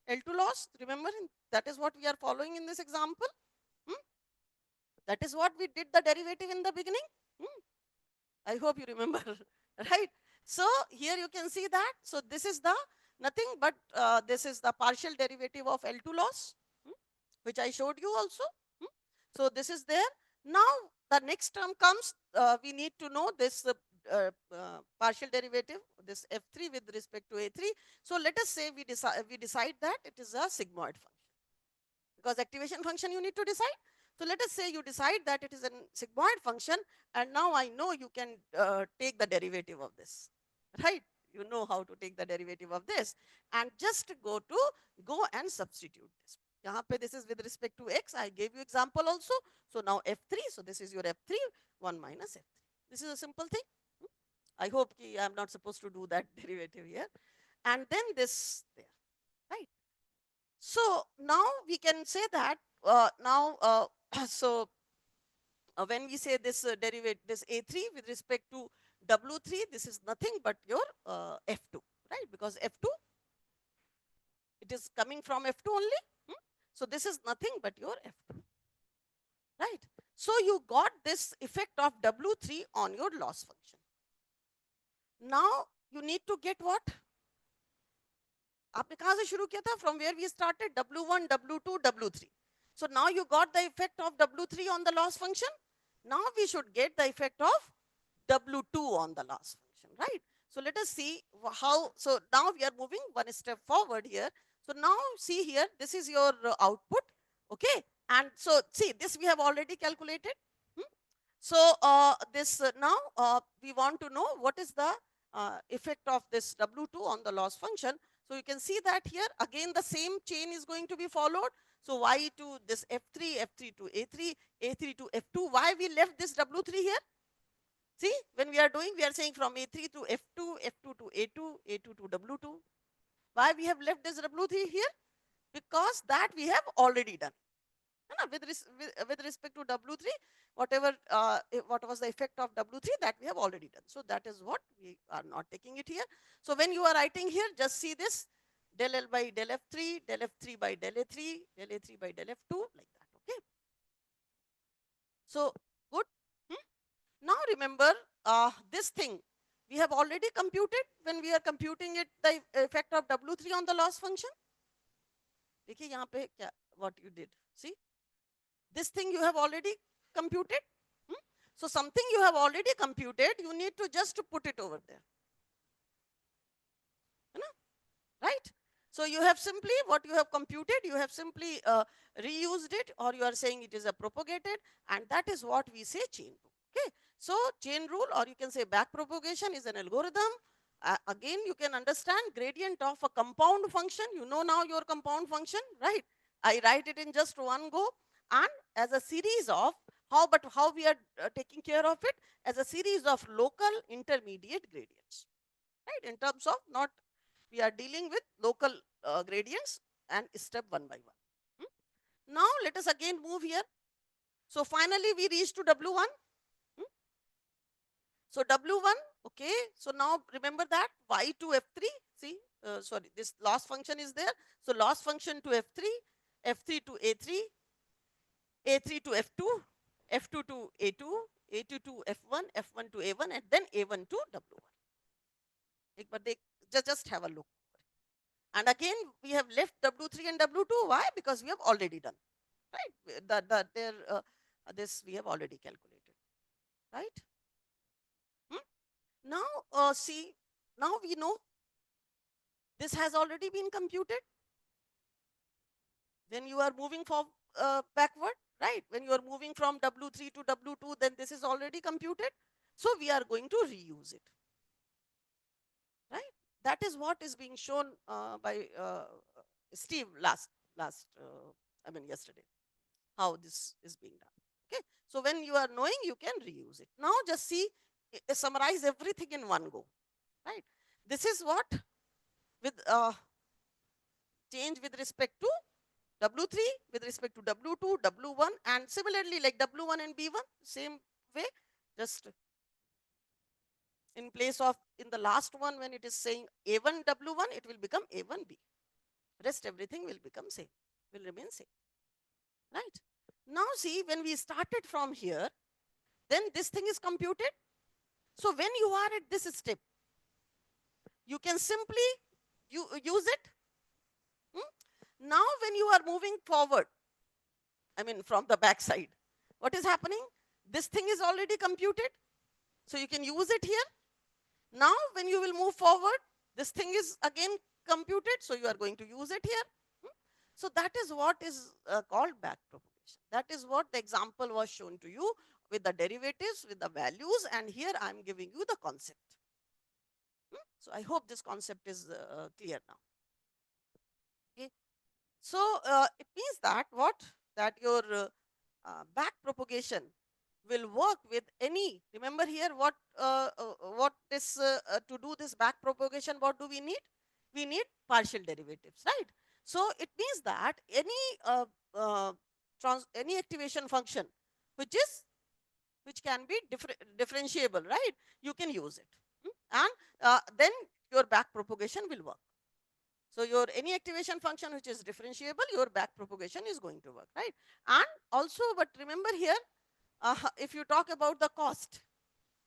L2 loss, remember, that is what we are following in this example. Hmm? That is what we did the derivative in the beginning. Hmm? I hope you remember, right? So here you can see that. So this is the nothing but this is the partial derivative of L2 loss, hmm, which I showed you also. Hmm. So this is there. Now the next term comes, we need to know this partial derivative, this F3 with respect to A3. So let us say we decide that it is a sigmoid function, because activation function you need to decide. So let us say you decide that it is a sigmoid function, and now I know you can take the derivative of this, right? You know how to take the derivative of this, and just go and substitute this. Yahan pe this is with respect to x. I gave you example also. So now F3. So this is your F3, 1 minus F3. This is a simple thing. I hope I am not supposed to do that derivative here. And then this there, right? So now we can say that now, so when we say this derivative, this A3 with respect to W3, this is nothing but your F2, right? Because F2, it is coming from F2 only. Hmm? So this is nothing but your F2, right? So you got this effect of W3 on your loss function. Now you need to get what? आपने कहां से शुरू किया था? From where we started, W1, W2, W3. So now you got the effect of W3 on the loss function. Now we should get the effect of W2 on the loss function, right? So let us see how. So now we are moving one step forward here. So now see here, this is your output, okay? And so see, this we have already calculated. Hmm? So this now we want to know what is the effect of this W2 on the loss function. So you can see that here again the same chain is going to be followed. So y to this F3, F3 to A3, A3 to F2. Why we left this W3 here? See, when we are doing, we are saying from A3 to F2, F2 to A2, A2 to W2. Why we have left this W3 here? Because that we have already done. With respect to W3, whatever what was the effect of W3, that we have already done. So that is what we are not taking it here. So when you are writing here, just see this del L by del F3, del F3 by del A3, del A3 by del F2, like that. Okay. So good. Hmm? Now remember this thing we have already computed when we are computing it, the effect of W3 on the loss function. देखिए यहाँ पे क्या what you did. See, this thing you have already computed. Hmm? So something you have already computed, you need to just put it over there. You know? Right? So you have simply, what you have computed, you have simply reused it, or you are saying it is a propagated, and that is what we say chain rule. Okay. So chain rule, or you can say backpropagation, is an algorithm. Again, you can understand gradient of a compound function. You know now your compound function, right? I write it in just one go, and as a series of how we are taking care of it, as a series of local intermediate gradients, right? In terms of not, we are dealing with local gradients and step one by one. Hmm? Now let us again move here. So finally we reach to W1. Hmm? So W1, okay. So now remember that y to F3. See, sorry, this loss function is there. So loss function to F3, F3 to A3, A3 to F2, F2 to A2, A2 to F1, F1 to A1, and then A1 to W1. But they just have a look. And again, we have left W3 and W2. Why? Because we have already done, right? This we have already calculated, right? Hmm? Now, see, now we know this has already been computed. When you are moving from backward, right? When you are moving from W3 to W2, then this is already computed. So we are going to reuse it, right? That is what is being shown by Steve yesterday, how this is being done. Okay. So when you are knowing, you can reuse it. Now just see, summarize everything in one go, right? This is what with change with respect to W3, with respect to W2, W1, and similarly like W1 and B1, same way, just in place of, in the last one when it is saying A1 W1, it will become A1B. Rest everything will become same, will remain same, right? Now see, when we started from here, then this thing is computed. So when you are at this step, you can simply use it. Now when you are moving forward, I mean from the back side, what is happening? This thing is already computed, so you can use it here. Now when you will move forward, this thing is again computed, so you are going to use it here. So that is what is called backpropagation. That is what the example was shown to you, with the derivatives, with the values, and here I am giving you the concept. So I hope this concept is clear now. Okay. So it means that what? That your back propagation will work with any. Remember here what this to do this back propagation, what do we need? We need partial derivatives, right? So it means that any activation function which can be differentiable, right? You can use it, and then your back propagation will work. So your any activation function which is differentiable, your back propagation is going to work, right? And also, but remember here, if you talk about the cost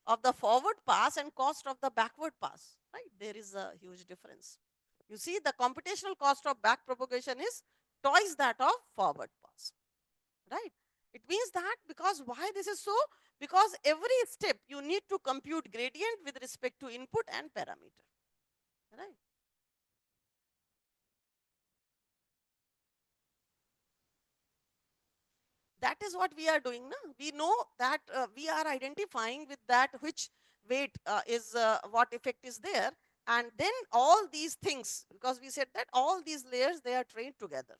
of the forward pass and cost of the backward pass, right? There is a huge difference. You see, the computational cost of back propagation is twice that of forward pass, right? It means that, because why this is so? Because every step you need to compute gradient with respect to input and parameter, right? That is what we are doing now. We know that we are identifying with that which weight is what effect is there, and then all these things, because we said that all these layers, they are trained together.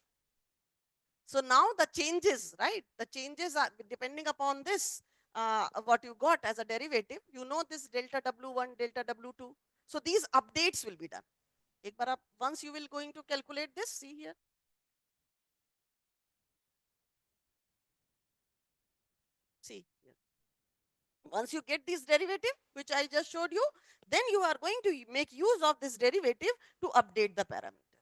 So now the changes, right? The changes are depending upon this, what you got as a derivative. You know this delta W1, delta W2. So these updates will be done. Once you will going to calculate this, see here. See here. Once you get this derivative, which I just showed you, then you are going to make use of this derivative to update the parameter.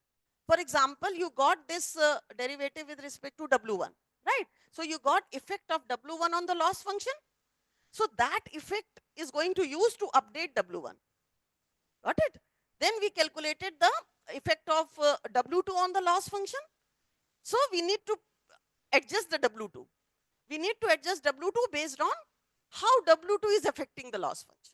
For example, you got this derivative with respect to W1, right? So you got effect of W1 on the loss function. So that effect is going to use to update W1. Got it? Then we calculated the effect of W2 on the loss function. So we need to adjust the W2. We need to adjust W2 based on how W2 is affecting the loss function.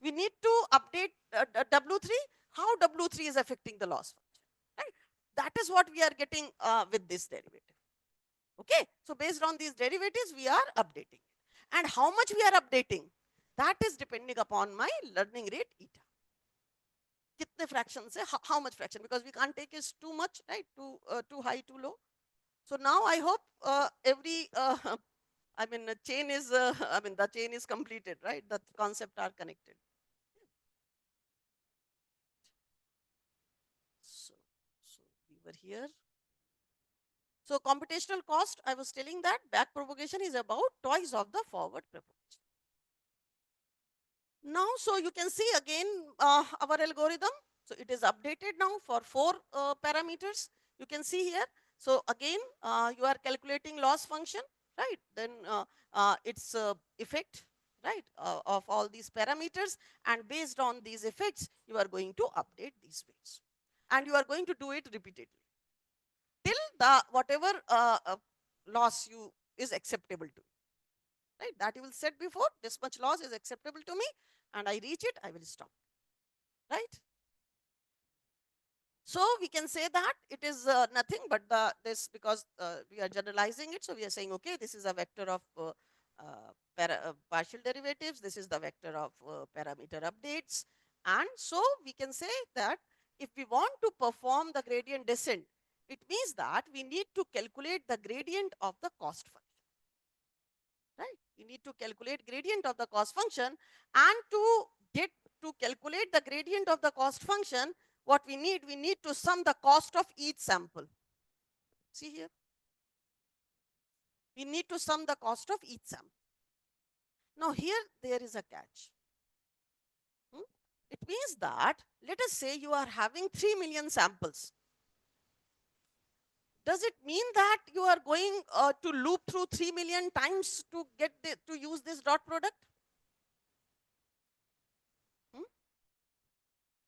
We need to update W3, how W3 is affecting the loss function. Right? That is what we are getting with this derivative. Okay, so based on these derivatives, we are updating. And how much we are updating, that is depending upon my learning rate eta. Kitne fractions hai, how much fraction, because we can't take is too much, right? Too high, too low. So now I hope every I mean, chain is, I mean, the chain is completed, right? The concepts are connected. So, so we were here. So computational cost, I was telling that back propagation is about twice of the forward propagation. Now, so you can see again our algorithm. So it is updated now for 4 parameters. You can see here. So again, you are calculating loss function, right? Then its effect, right, of all these parameters, and based on these effects, you are going to update these weights, and you are going to do it repeatedly till the whatever loss you is acceptable to you, right? That you will set before, this much loss is acceptable to me, and I reach it, I will stop, right? So we can say that it is nothing but this, because we are generalizing it. So we are saying, okay, this is a vector of partial derivatives. This is the vector of parameter updates. And so we can say that if we want to perform the gradient descent, it means that we need to calculate the gradient of the cost function. Right? You need to calculate gradient of the cost function, and to get to calculate the gradient of the cost function, what we need to sum the cost of each sample. See here, we need to sum the cost of each sample. Now here there is a catch. Hmm? It means that, let us say you are having 3 million samples. Does it mean that you are going to loop through 3 million times to get to use this dot product? Hmm?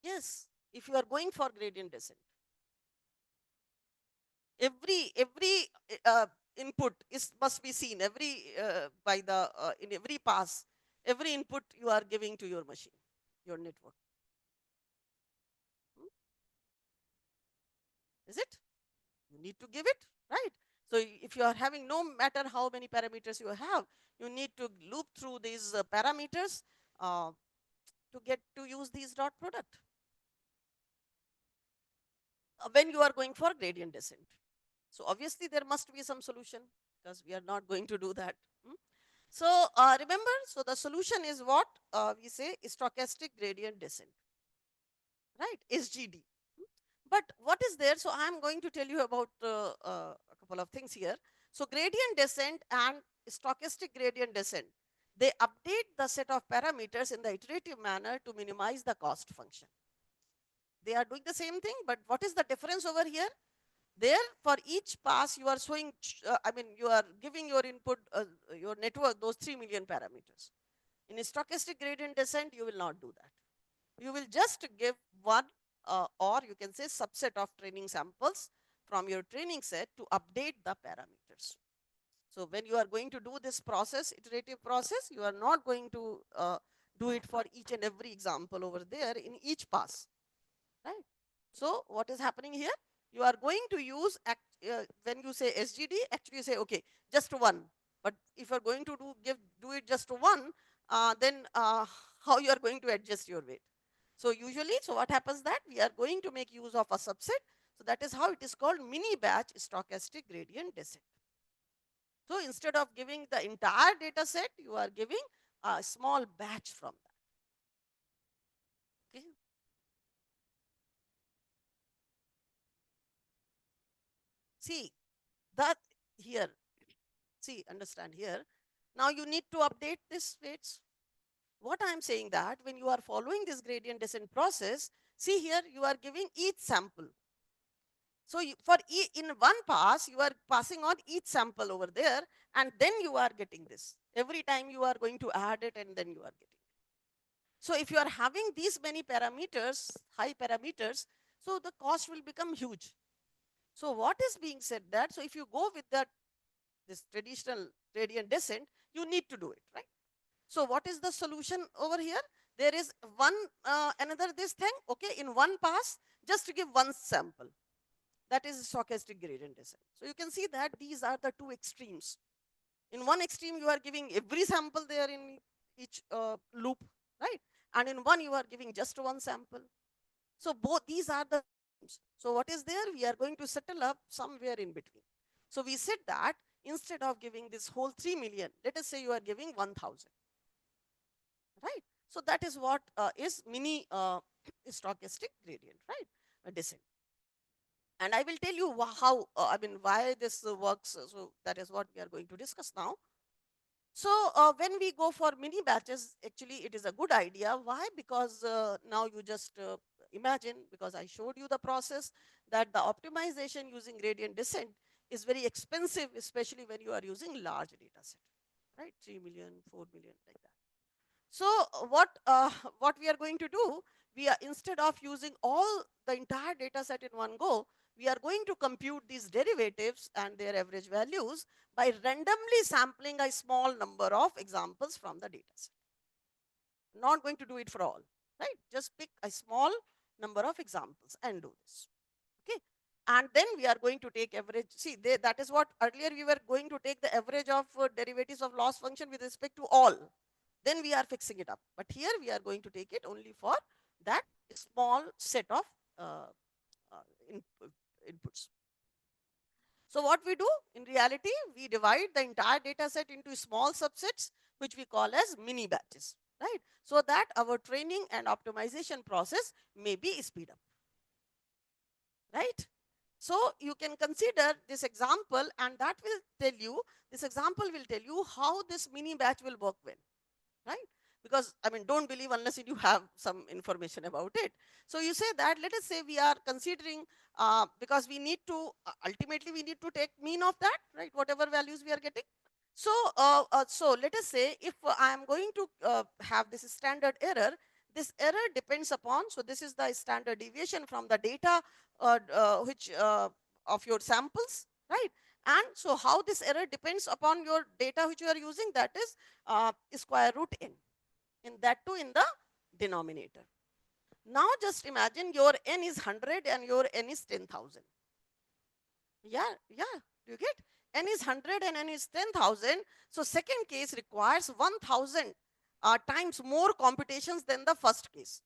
Yes, if you are going for gradient descent. Every input must be seen by the in every pass. Every input you are giving to your machine, your network. Hmm? Is it? You need to give it, right? So if you are having, no matter how many parameters you have, you need to loop through these parameters uh, to get to use these dot product when you are going for gradient descent. So obviously there must be some solution, because we are not going to do that. Hmm? So remember, so the solution is what we say is stochastic gradient descent, right? SGD. But what is there? So I'm going to tell you about a couple of things here. So gradient descent and stochastic gradient descent, they update the set of parameters in the iterative manner to minimize the cost function. They are doing the same thing, but what is the difference over here? There, for each pass, you are showing, you are giving your input, your network, those 3 million parameters. In a stochastic gradient descent, you will not do that. You will just give one or you can say subset of training samples from your training set to update the parameters. So when you are going to do this process, iterative process, you are not going to do it for each and every example over there in each pass, right? So what is happening here? You are going to use, when you say SGD, actually you say, okay, just one. But if you are going to do it just one, then how you are going to adjust your weight? So usually, so what happens that we are going to make use of a subset. So that is how it is called mini batch stochastic gradient descent. So instead of giving the entire data set, you are giving a small batch from that. Okay. See that here. See, understand here. Now you need to update this weights. What I am saying that when you are following this gradient descent process, see here you are giving each sample. So in one pass, you are passing on each sample over there, and then you are getting this. Every time you are going to add it, and then you are getting it. So if you are having these many parameters, high parameters, so the cost will become huge. So what is being said that, so if you go with this traditional gradient descent, you need to do it, right? So what is the solution over here? There is one another this thing, okay, in one pass, just to give one sample. That is stochastic gradient descent. So you can see that these are the two extremes. In one extreme, you are giving every sample there in each loop, right? And in one, you are giving just one sample. So both these are the extremes. So what is there? We are going to settle up somewhere in between. So we said that instead of giving this whole 3 million, let us say you are giving 1,000, right? So that is what is mini stochastic gradient, right? Descent. And I will tell you how, why this works. So that is what we are going to discuss now. So when we go for mini batches, actually it is a good idea. Why? Because now you just imagine, because I showed you the process, that the optimization using gradient descent is very expensive, especially when you are using large data set, right? 3 million, 4 million, like that. So what we are going to do, we are, instead of using all the entire data set in one go, we are going to compute these derivatives and their average values by randomly sampling a small number of examples from the data set. Not going to do it for all, right? Just pick a small number of examples and do this. Okay. And then we are going to take average. See, that is what earlier we were going to take the average of derivatives of loss function with respect to all. Then we are fixing it up. But here we are going to take it only for that small set of uh, uh, inputs. So what we do in reality, we divide the entire data set into small subsets, which we call as mini batches, right? So that our training and optimization process may be speed up. right? So you can consider this example, and that will tell you, this example will tell you how this mini batch will work well, right? Because I mean, don't believe unless you have some information about it. So you say that, let us say we are considering, because we need to, ultimately we need to take mean of that, right? Whatever values we are getting. So, so let us say if I am going to have this standard error, this error depends upon, so this is the standard deviation from the data which of your samples, right? And so how this error depends upon your data which you are using, that is square root n, in that too in the denominator. Now just imagine your n is 100 and your n is 10,000. Yeah, yeah, do you get? N is 100 and n is 10,000. So second case requires 1,000 times more computations than the first case.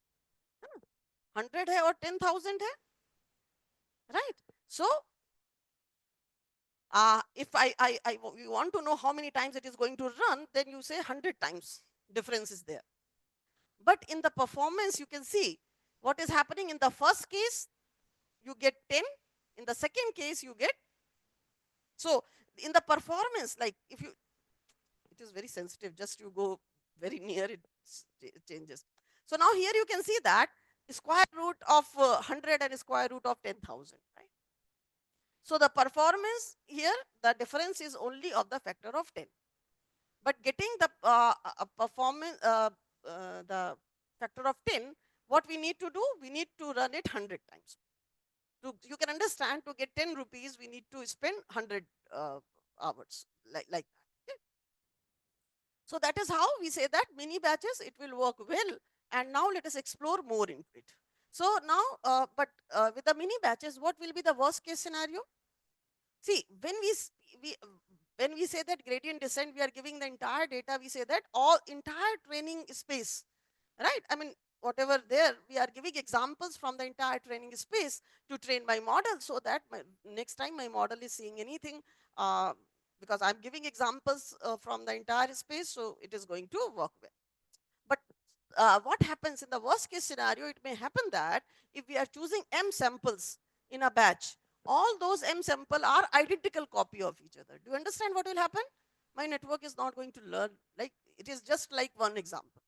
100 hai or 10,000 hai, right? So if you want to know how many times it is going to run, then you say 100 times difference is there. But in the performance, you can see what is happening. In the first case, you get 10. In the second case, you get, so in the performance, like if you, it is very sensitive, just you go very near, it changes. So now here you can see that square root of 100 and square root of 10,000, right? So the performance here, the difference is only of the factor of 10. But getting the performance, the factor of 10, what we need to do, we need to run it 100 times. You can understand, to get 10 rupees, we need to spend 100 hours, like that. Okay? So that is how we say that mini batches, it will work well. And now let us explore more into it. So now, with the mini batches, what will be the worst case scenario? See, we when we say that gradient descent, we are giving the entire data. We say that all entire training space, right? I mean, whatever there, we are giving examples from the entire training space to train my model, so that next time my model is seeing anything, uh, because I'm giving examples from the entire space, so it is going to work well. But what happens in the worst case scenario, it may happen that if we are choosing m samples in a batch, all those m sample are identical copy of each other. Do you understand what will happen? My network is not going to learn, like it is just like one example.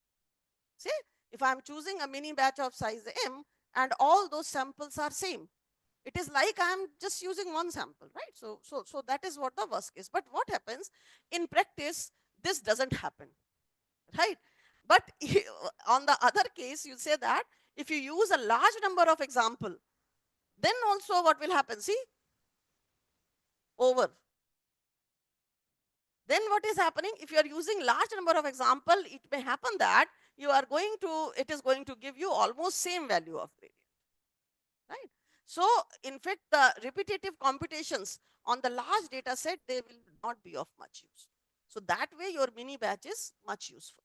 See, if I'm choosing a mini batch of size m and all those samples are same, it is like I'm just using one sample, right? So that is what the worst case. But what happens in practice, this doesn't happen, right? But on the other case, you say that if you use a large number of example, then also what will happen? See, over. Then what is happening? If you are using large number of example, it may happen that you are going to, it is going to give you almost same value of gradient, right? So in fact, the repetitive computations on the large data set, they will not be of much use. So that way your mini batch is much useful.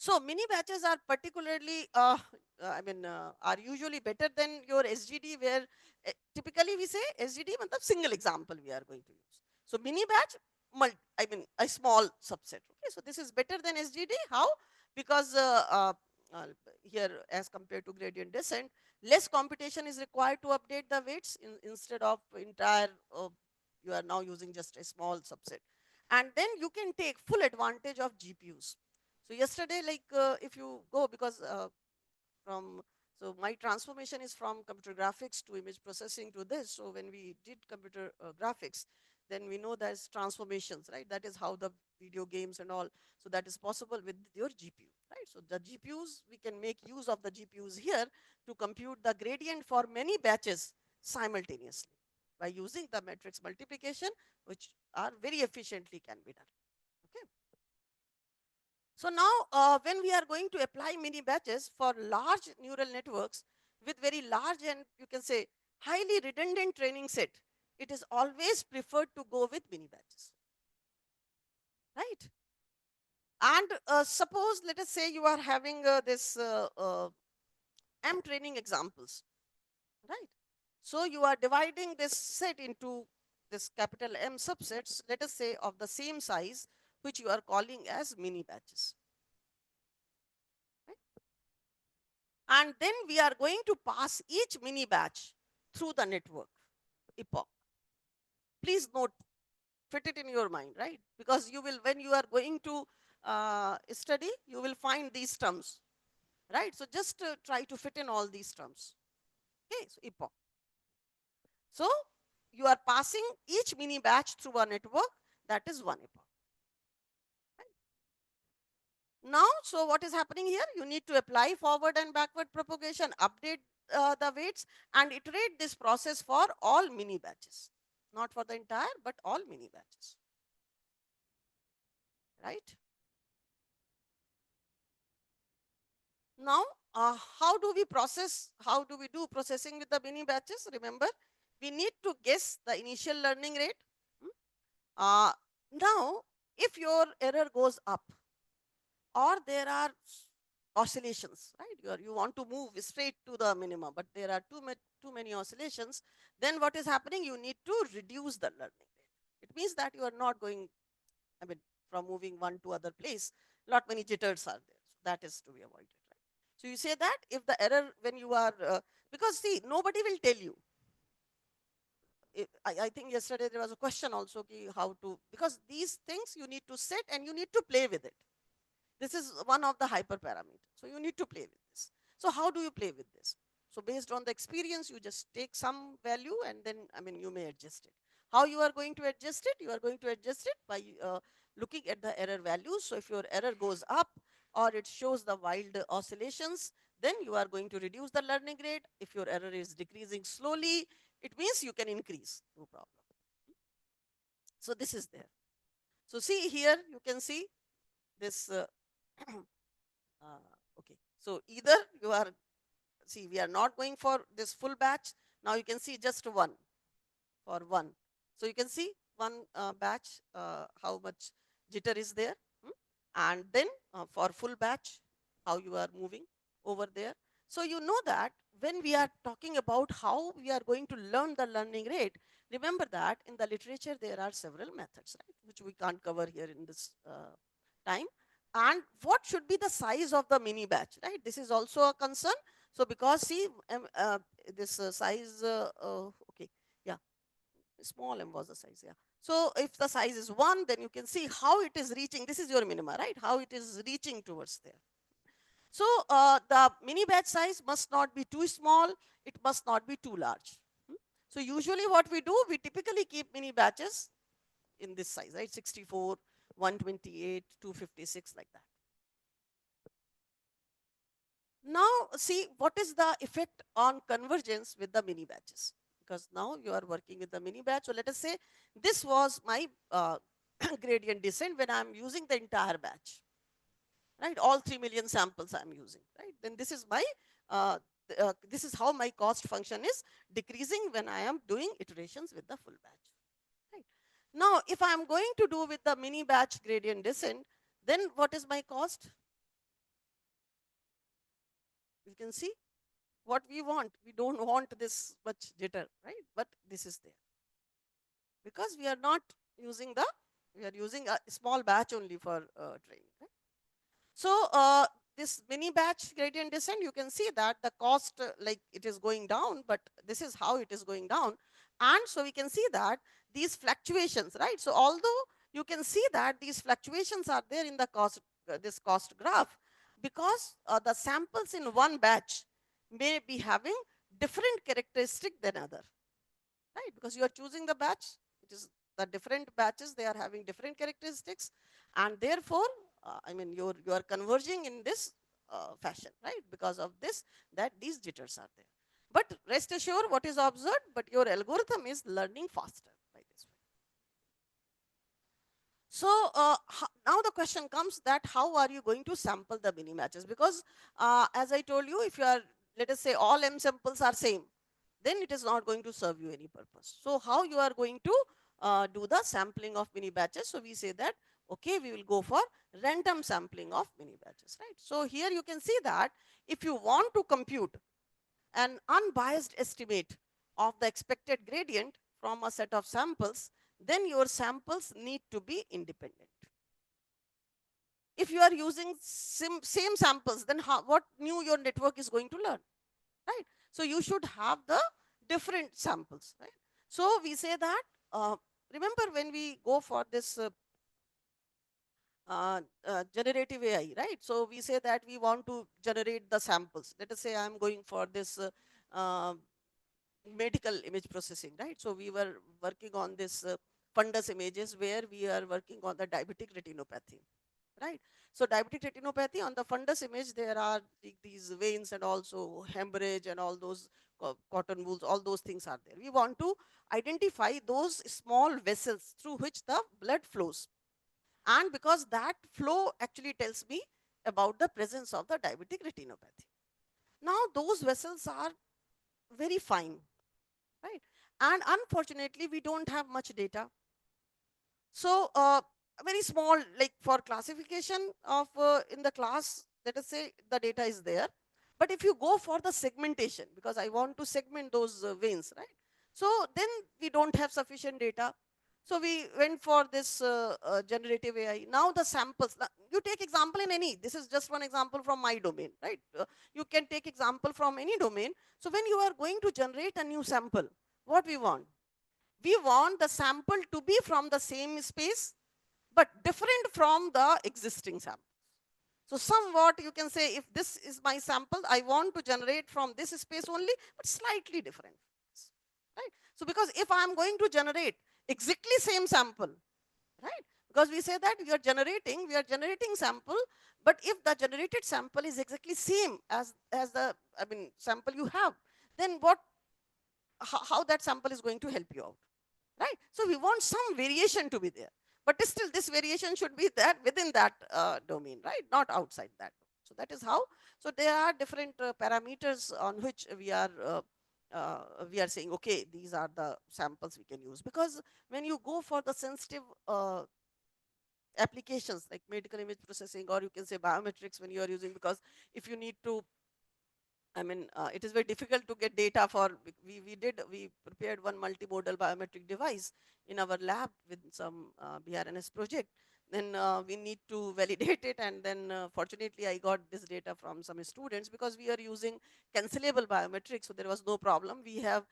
So mini batches are particularly, are usually better than your SGD, where typically we say SGD matlab single example we are going to use. So mini batch, a small subset. Okay, so this is better than SGD. How? Because uh, here, as compared to gradient descent, less computation is required to update the weights instead of entire. You are now using just a small subset, and then you can take full advantage of GPUs. So yesterday, like if you go, because from, so my transformation is from computer graphics to image processing to this. So when we did computer graphics, then we know there's transformations, right? That is how the video games and all. So that is possible with your GPU, right? So the GPUs, we can make use of the GPUs here to compute the gradient for many batches simultaneously by using the matrix multiplication, which are very efficiently can be done. Okay. So now, when we are going to apply mini batches for large neural networks with very large and, you can say, highly redundant training set, it is always preferred to go with mini batches, right? And suppose, let us say you are having this M training examples, right? So you are dividing this set into this capital M subsets, let us say of the same size, which you are calling as mini batches. Right? And then we are going to pass each mini batch through the network epoch. Please note, fit it in your mind, right? Because you will, when you are going to study, you will find these terms, right? So just try to fit in all these terms. Okay, so epoch. So you are passing each mini batch through a network, that is one epoch. Now, so what is happening here? You need to apply forward and backward propagation, update the weights, and iterate this process for all mini batches. Not for the entire, but all mini batches. Right? Now, how do we process, how do we do processing with the mini batches? Remember, we need to guess the initial learning rate. Hmm? Now, if your error goes up, or there are oscillations, right? You want to move straight to the minimum, but there are too many oscillations, then what is happening? You need to reduce the learning rate. It means that you are not going, I mean, from moving one to other place, lot many jitters are there. So that is to be avoided, right? So you say that if the error when you are, because see, nobody will tell you. I think yesterday there was a question also, how to, because these things you need to sit and you need to play with it. This is one of the hyperparameters. So you need to play with this. So how do you play with this? So based on the experience, you just take some value and then, I mean, you may adjust it. How you are going to adjust it? You are going to adjust it by looking at the error values. So if your error goes up or it shows the wild oscillations, then you are going to reduce the learning rate. If your error is decreasing slowly, it means you can increase, no problem. So this is there. So see here, you can see this okay, so either you are, see, we are not going for this full batch. Now you can see just one for one. So you can see one batch, how much jitter is there. And then for full batch, how you are moving over there. So you know that when we are talking about how we are going to learn the learning rate, remember that in the literature there are several methods, right, which we can't cover here in this time. And what should be the size of the mini batch, right? This is also a concern. So because see, this size, okay, yeah, small m was the size, yeah. So if the size is 1, then you can see how it is reaching. This is your minima, right? How it is reaching towards there. So the mini batch size must not be too small. It must not be too large. So usually what we do, we typically keep mini batches in this size, right? 64, 128, 256, like that. Now see what is the effect on convergence with the mini batches, because now you are working with the mini batch. So let us say this was my gradient descent when I'm using the entire batch, right? All 3 million samples I'm using, right? Then this is my, this is how my cost function is decreasing when I am doing iterations with the full batch, right? Now, if I'm going to do with the mini batch gradient descent, then what is my cost? You can see what we want. We don't want this much jitter, right? But this is there because we are not using the, we are using a small batch only for training, right? So this mini batch gradient descent, you can see that the cost, like it is going down, but this is how it is going down. And so we can see that these fluctuations, right? So although you can see that these fluctuations are there in the cost, this cost graph, because the samples in one batch may be having different characteristic than other, right? Because you are choosing the batch, it is the different batches, they are having different characteristics, and therefore, I mean, you are converging in this fashion, right? Because of this, that these jitters are there. But rest assured, what is observed, but your algorithm is learning faster by this way. So now the question comes that how are you going to sample the mini matches? Because as I told you, if you are, let us say all m samples are same, then it is not going to serve you any purpose. So how you are going to do the sampling of mini batches? So we say that, okay, we will go for random sampling of mini batches, right? So here you can see that if you want to compute an unbiased estimate of the expected gradient from a set of samples, then your samples need to be independent. if you are using same samples, then what new your network is going to learn, right? So you should have the different samples, right? So we say that, remember when we go for this generative AI, right? So we say that we want to generate the samples. Let us say I'm going for this uh, medical image processing, right? So we were working on this fundus images where we are working on the diabetic retinopathy, right? So diabetic retinopathy, on the fundus image, there are these veins and also hemorrhage and all those cotton wools, all those things are there. We want to identify those small vessels through which the blood flows. And because that flow actually tells me about the presence of the diabetic retinopathy. Now those vessels are very fine, right? And unfortunately, we don't have much data. So very small, like for classification of in the class, let us say the data is there. But if you go for the segmentation, because I want to segment those veins, right? So then we don't have sufficient data. So we went for this generative AI. Now the samples, you take example in any, this is just one example from my domain, right? You can take example from any domain. So when you are going to generate a new sample, what we want? We want the sample to be from the same space, but different from the existing sample. So somewhat you can say, if this is my sample, I want to generate from this space only, but slightly different, right? So because if I am going to generate exactly same sample, right? Because we say that we are generating sample, but if the generated sample is exactly same as the, I mean, sample you have, then how that sample is going to help you out, right? So we want some variation to be there, but still this variation should be there within that domain, right? Not outside that. So that is how. So there are different parameters on which we are saying, okay, these are the samples we can use. Because when you go for the sensitive applications like medical image processing, or you can say biometrics, when you are using, because if you need to, I mean, it is very difficult to get data for, we prepared one multimodal biometric device in our lab with some BRNS project. Then we need to validate it. And then fortunately, I got this data from some students, because we are using cancelable biometrics. So there was no problem. We have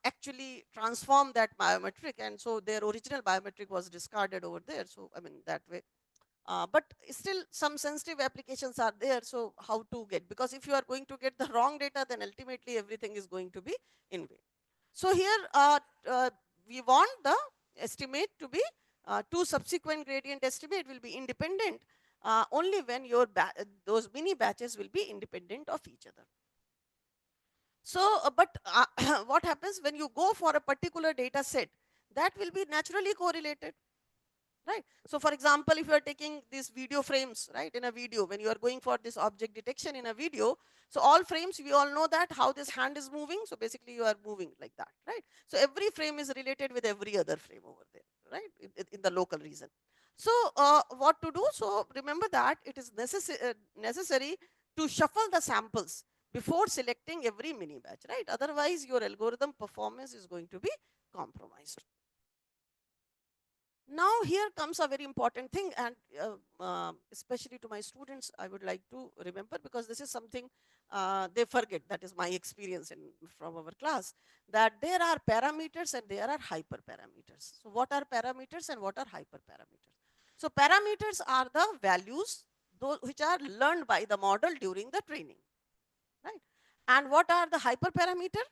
actually transformed that biometric. And so their original biometric was discarded over there. So, I mean, that way. But still some sensitive applications are there. So how to get, because if you are going to get the wrong data, then ultimately everything is going to be in vain. So here we want the estimate to be two subsequent gradient estimate will be independent only when your those mini batches will be independent of each other. So but what happens when you go for a particular data set, that will be naturally correlated, right? So for example, if you are taking these video frames, right, in a video, when you are going for this object detection in a video, so all frames, we all know that how this hand is moving. So basically you are moving like that, right? So every frame is related with every other frame over there, right, in the local region. So what to do? So remember that it is necessary to shuffle the samples before selecting every mini batch, right? Otherwise your algorithm performance is going to be compromised. Now here comes a very important thing, and especially to my students, I would like to remember, because this is something they forget. That is my experience from our class, that there are parameters and there are hyperparameters. So what are parameters and what are hyperparameters? So parameters are the values those which are learned by the model during the training, right? And what are the hyperparameter?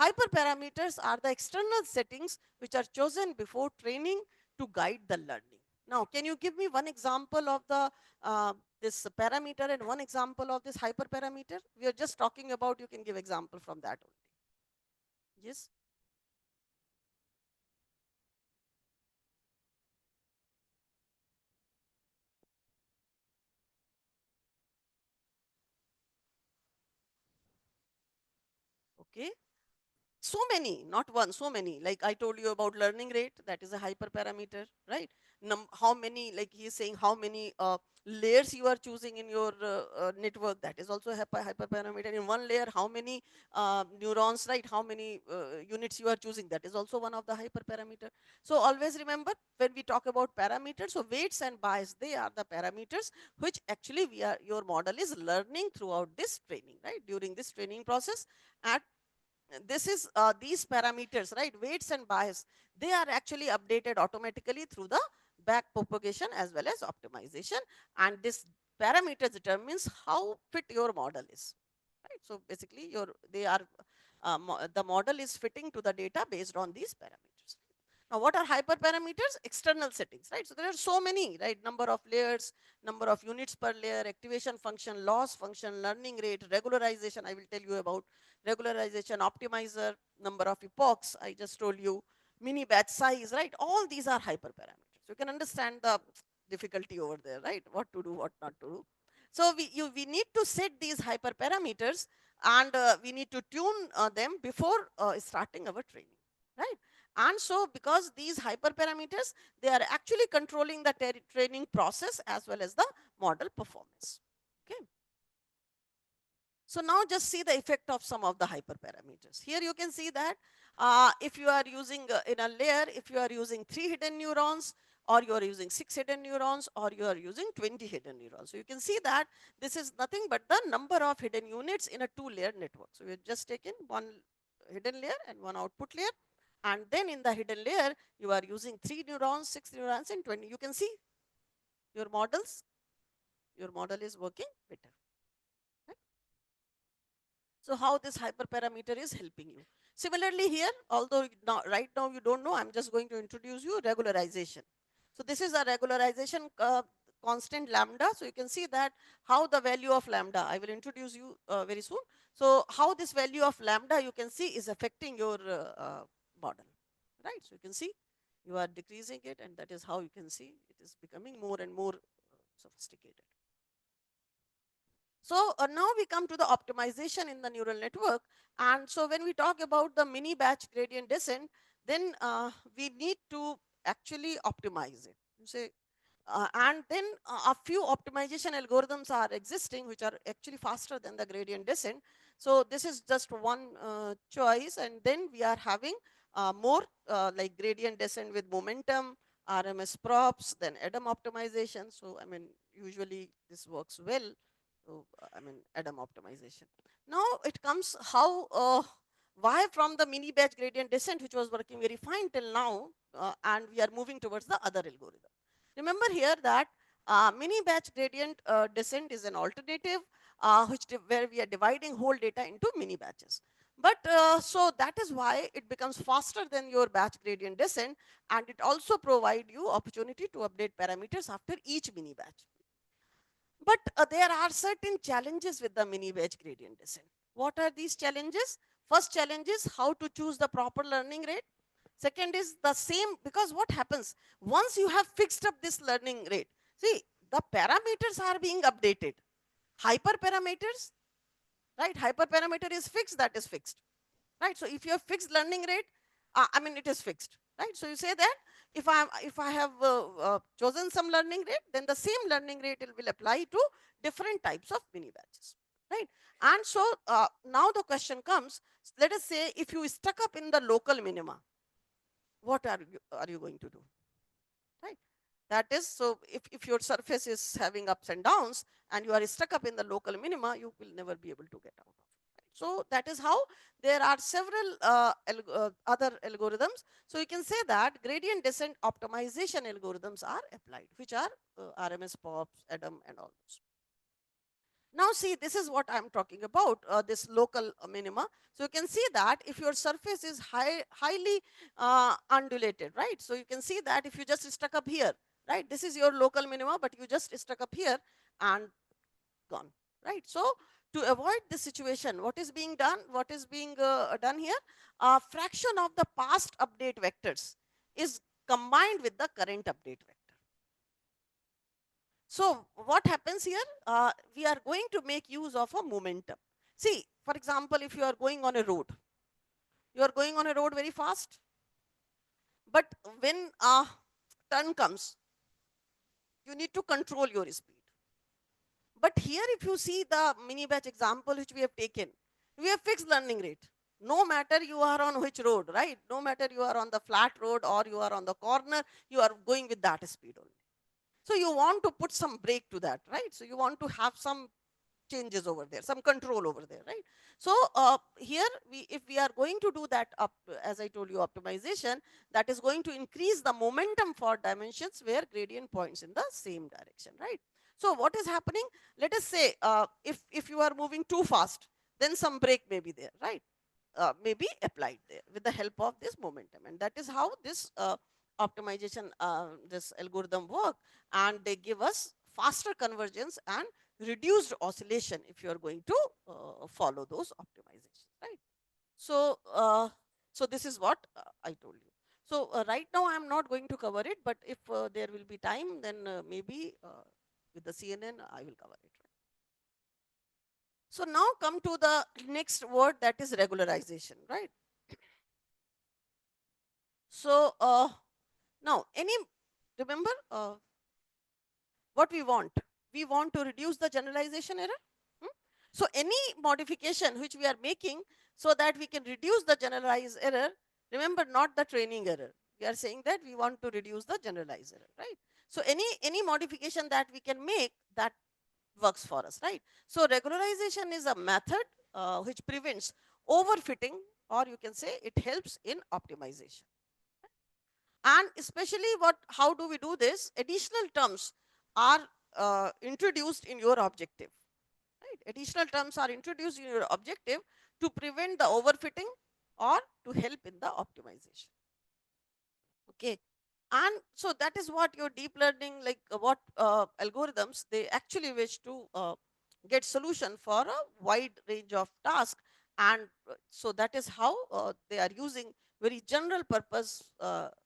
Hyperparameters are the external settings which are chosen before training to guide the learning. Now, can you give me one example of the this parameter and one example of this hyperparameter? We are just talking about, you can give example from that only. Yes. Okay. So many, not one, so many. Like I told you about learning rate, that is a hyperparameter, right? how many, like he is saying, how many layers you are choosing in your network. That is also a hyperparameter. In one layer, how many neurons, right? How many units you are choosing. That is also one of the hyperparameter. So always remember, when we talk about parameters, so weights and bias, they are the parameters which actually your model is learning throughout this training, right? During this training process. At this is these parameters, right, weights and bias, they are actually updated automatically through the back propagation as well as optimization, and this parameter determines how fit your model is, right? So basically they are the model is fitting to the data based on these parameters. Now, what are hyperparameters? External settings, right? So there are so many, right? Number of layers, number of units per layer, activation function, loss function, learning rate, regularization. I will tell you about regularization, optimizer, number of epochs. I just told you, mini batch size, right? All these are hyperparameters. You can understand the difficulty over there, right? What to do, what not to do. So we need to set these hyperparameters, and we need to tune them before starting our training, right? And so because these hyperparameters, they are actually controlling the training process as well as the model performance. Okay. So now just see the effect of some of the hyperparameters. Here you can see that if you are using in a layer, if you are using 3 hidden neurons, or you are using 6 hidden neurons, or you are using 20 hidden neurons. So you can see that this is nothing but the number of hidden units in a 2-layer network. So we have just taken one hidden layer and one output layer. And then in the hidden layer, you are using 3 neurons, 6 neurons, and 20. You can see your your model is working better. Right? So how this hyperparameter is helping you. Similarly here, although right now you don't know, I'm just going to introduce you regularization. So this is a regularization constant lambda. So you can see that how the value of lambda, I will introduce you very soon. So how this value of lambda you can see is affecting your model, right? So you can see you are decreasing it, and that is how you can see it is becoming more and more sophisticated. So now we come to the optimization in the neural network. And so when we talk about the mini batch gradient descent, then we need to actually optimize it. You say, and then a few optimization algorithms are existing which are actually faster than the gradient descent. So this is just one choice, and then we are having more like gradient descent with momentum, RMS props, then ADAM optimization. So I mean, usually this works well. So I mean, ADAM optimization. Now it comes how why from the mini batch gradient descent, which was working very fine till now, and we are moving towards the other algorithm. Remember here that mini batch gradient descent is an alternative where we are dividing whole data into mini batches. But so that is why it becomes faster than your batch gradient descent, and it also provide you opportunity to update parameters after each mini batch. But there are certain challenges with the mini batch gradient descent. What are these challenges? First challenge is how to choose the proper learning rate. Second is the same, because what happens once you have fixed up this learning rate, see, the parameters are being updated. Hyperparameters, right? Hyperparameter is fixed, that is fixed, right? So if you have fixed learning rate, I mean, it is fixed, right? So you say that if I have chosen some learning rate, then the same learning rate will apply to different types of mini batches, right? And so now the question comes, let us say if you stuck up in the local minima, what are you going to do, right? That is, so if your surface is having ups and downs and you are stuck up in the local minima, you will never be able to get out of it. Right? So that is how there are several other algorithms. So you can say that gradient descent optimization algorithms are applied, which are RMS POPs, ADAM, and all those. Now see, this is what I'm talking about, this local minima. So you can see that if your surface is highly undulated, right? So you can see that if you just stuck up here, right? This is your local minima, but you just stuck up here and gone, right? So to avoid this situation, what is being done? What is being done here? A fraction of the past update vectors is combined with the current update vector. So what happens here? We are going to make use of a momentum. See, for example, if you are going on a road, you are going on a road very fast, but when a turn comes, You need to control your speed. But here, if you see the mini batch example which we have taken, we have fixed learning rate. No matter you are on which road, right? No matter you are on the flat road or you are on the corner, you are going with that speed only. So you want to put some brake to that, right? So you want to have some changes over there, some control over there, right? So here, if we are going to do that, as I told you, optimization, that is going to increase the momentum for dimensions where gradient points in the same direction, right? So what is happening? Let us say, if you are moving too fast, then some brake may be there, right? May be applied there with the help of this momentum, and that is how this optimization, this algorithm work, and they give us faster convergence and reduced oscillation if you are going to follow those optimizations, right? So, so this is what I told you. So right now I am not going to cover it, but if there will be time, then maybe with the CNN I will cover it. Right? So now come to the next word, that is regularization, right? So now remember what we want? We want to reduce the generalization error. Hmm? So any modification which we are making so that we can reduce the generalized error, remember, not the training error. We are saying that we want to reduce the generalized error, right? So any modification that we can make, that works for us, right? So regularization is a method which prevents overfitting, or you can say it helps in optimization. And especially, how do we do this? Additional terms are introduced in your objective, right? Additional terms are introduced in your objective to prevent the overfitting or to help in the optimization. Okay. And so that is what your deep learning, like what algorithms, they actually wish to get solution for a wide range of tasks. And so that is how they are using very general purpose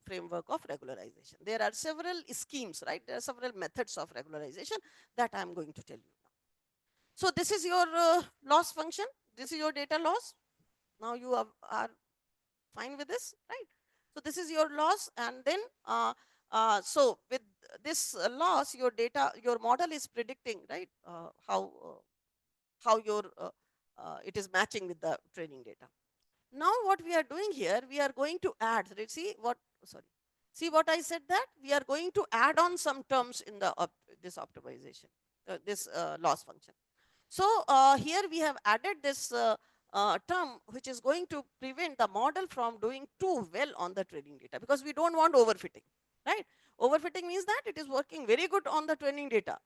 framework of regularization. There are several schemes, right? There are several methods of regularization that I am going to tell you now. So this is your loss function. This is your data loss. Now you are fine with this, right? So this is your loss, and then so with this loss, your data, your model is predicting, right, how your it is matching with the training data. Now what we are doing here, we are going to add, see what, sorry, see what I said, that we are going to add on some terms in the this optimization, this loss function. So here we have added this term which is going to prevent the model from doing too well on the training data, because we don't want overfitting, right? Overfitting means that it is working very good on the training data,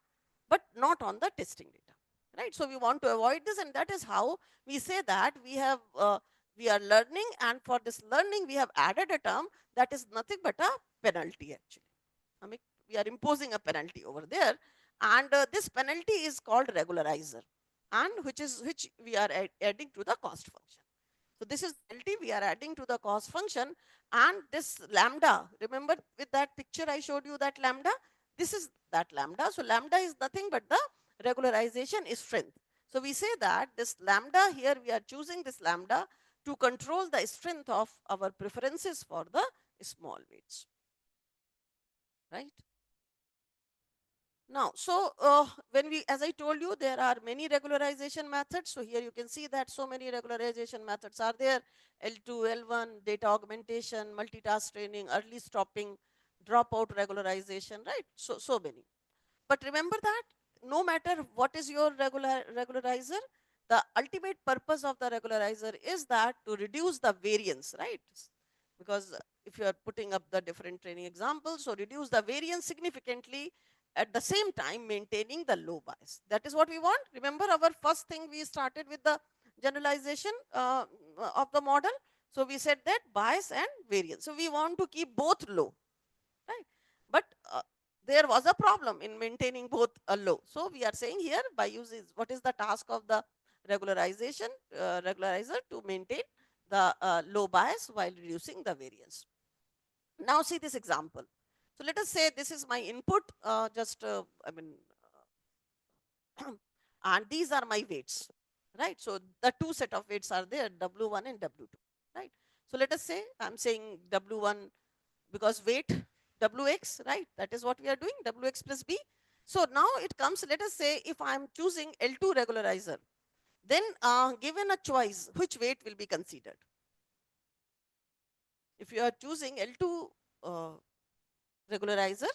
but not on the testing data, right? So we want to avoid this, and that is how we say that we are learning, and for this learning we have added a term that is nothing but a penalty actually. I mean, we are imposing a penalty over there, and this penalty is called regularizer, and which we are adding to the cost function. So this is penalty we are adding to the cost function, and this lambda, remember with that picture I showed you, that lambda, this is that lambda. So lambda is nothing but the regularization strength. So we say that this lambda here, we are choosing this lambda to control the strength of our preferences for the small weights, right? Now, so when we, as I told you, there are many regularization methods. So here you can see that so many regularization methods are there: L2, L1, data augmentation, multitask training, early stopping, dropout regularization, right? So many. But remember that no matter what is your regularizer, the ultimate purpose of the regularizer is that to reduce the variance, right? Because if you are putting up the different training examples, so reduce the variance significantly, at the same time maintaining the low bias. That is what we want. Remember our first thing, we started with the generalization of the model. So we said that bias and variance. So we want to keep both low, right? But there was a problem in maintaining both low. So we are saying here, by using, what is the task of the regularization regularizer? To maintain the low bias while reducing the variance. Now see this example. So let us say this is my input, I mean, and these are my weights, right? So the two set of weights are there, W1 and W2, right? So let us say I'm saying W1 because weight, Wx, right? That is what we are doing, Wx plus b. So now it comes, let us say if I am choosing L2 regularizer, then given a choice, which weight will be considered? If you are choosing L2 uh, regularizer,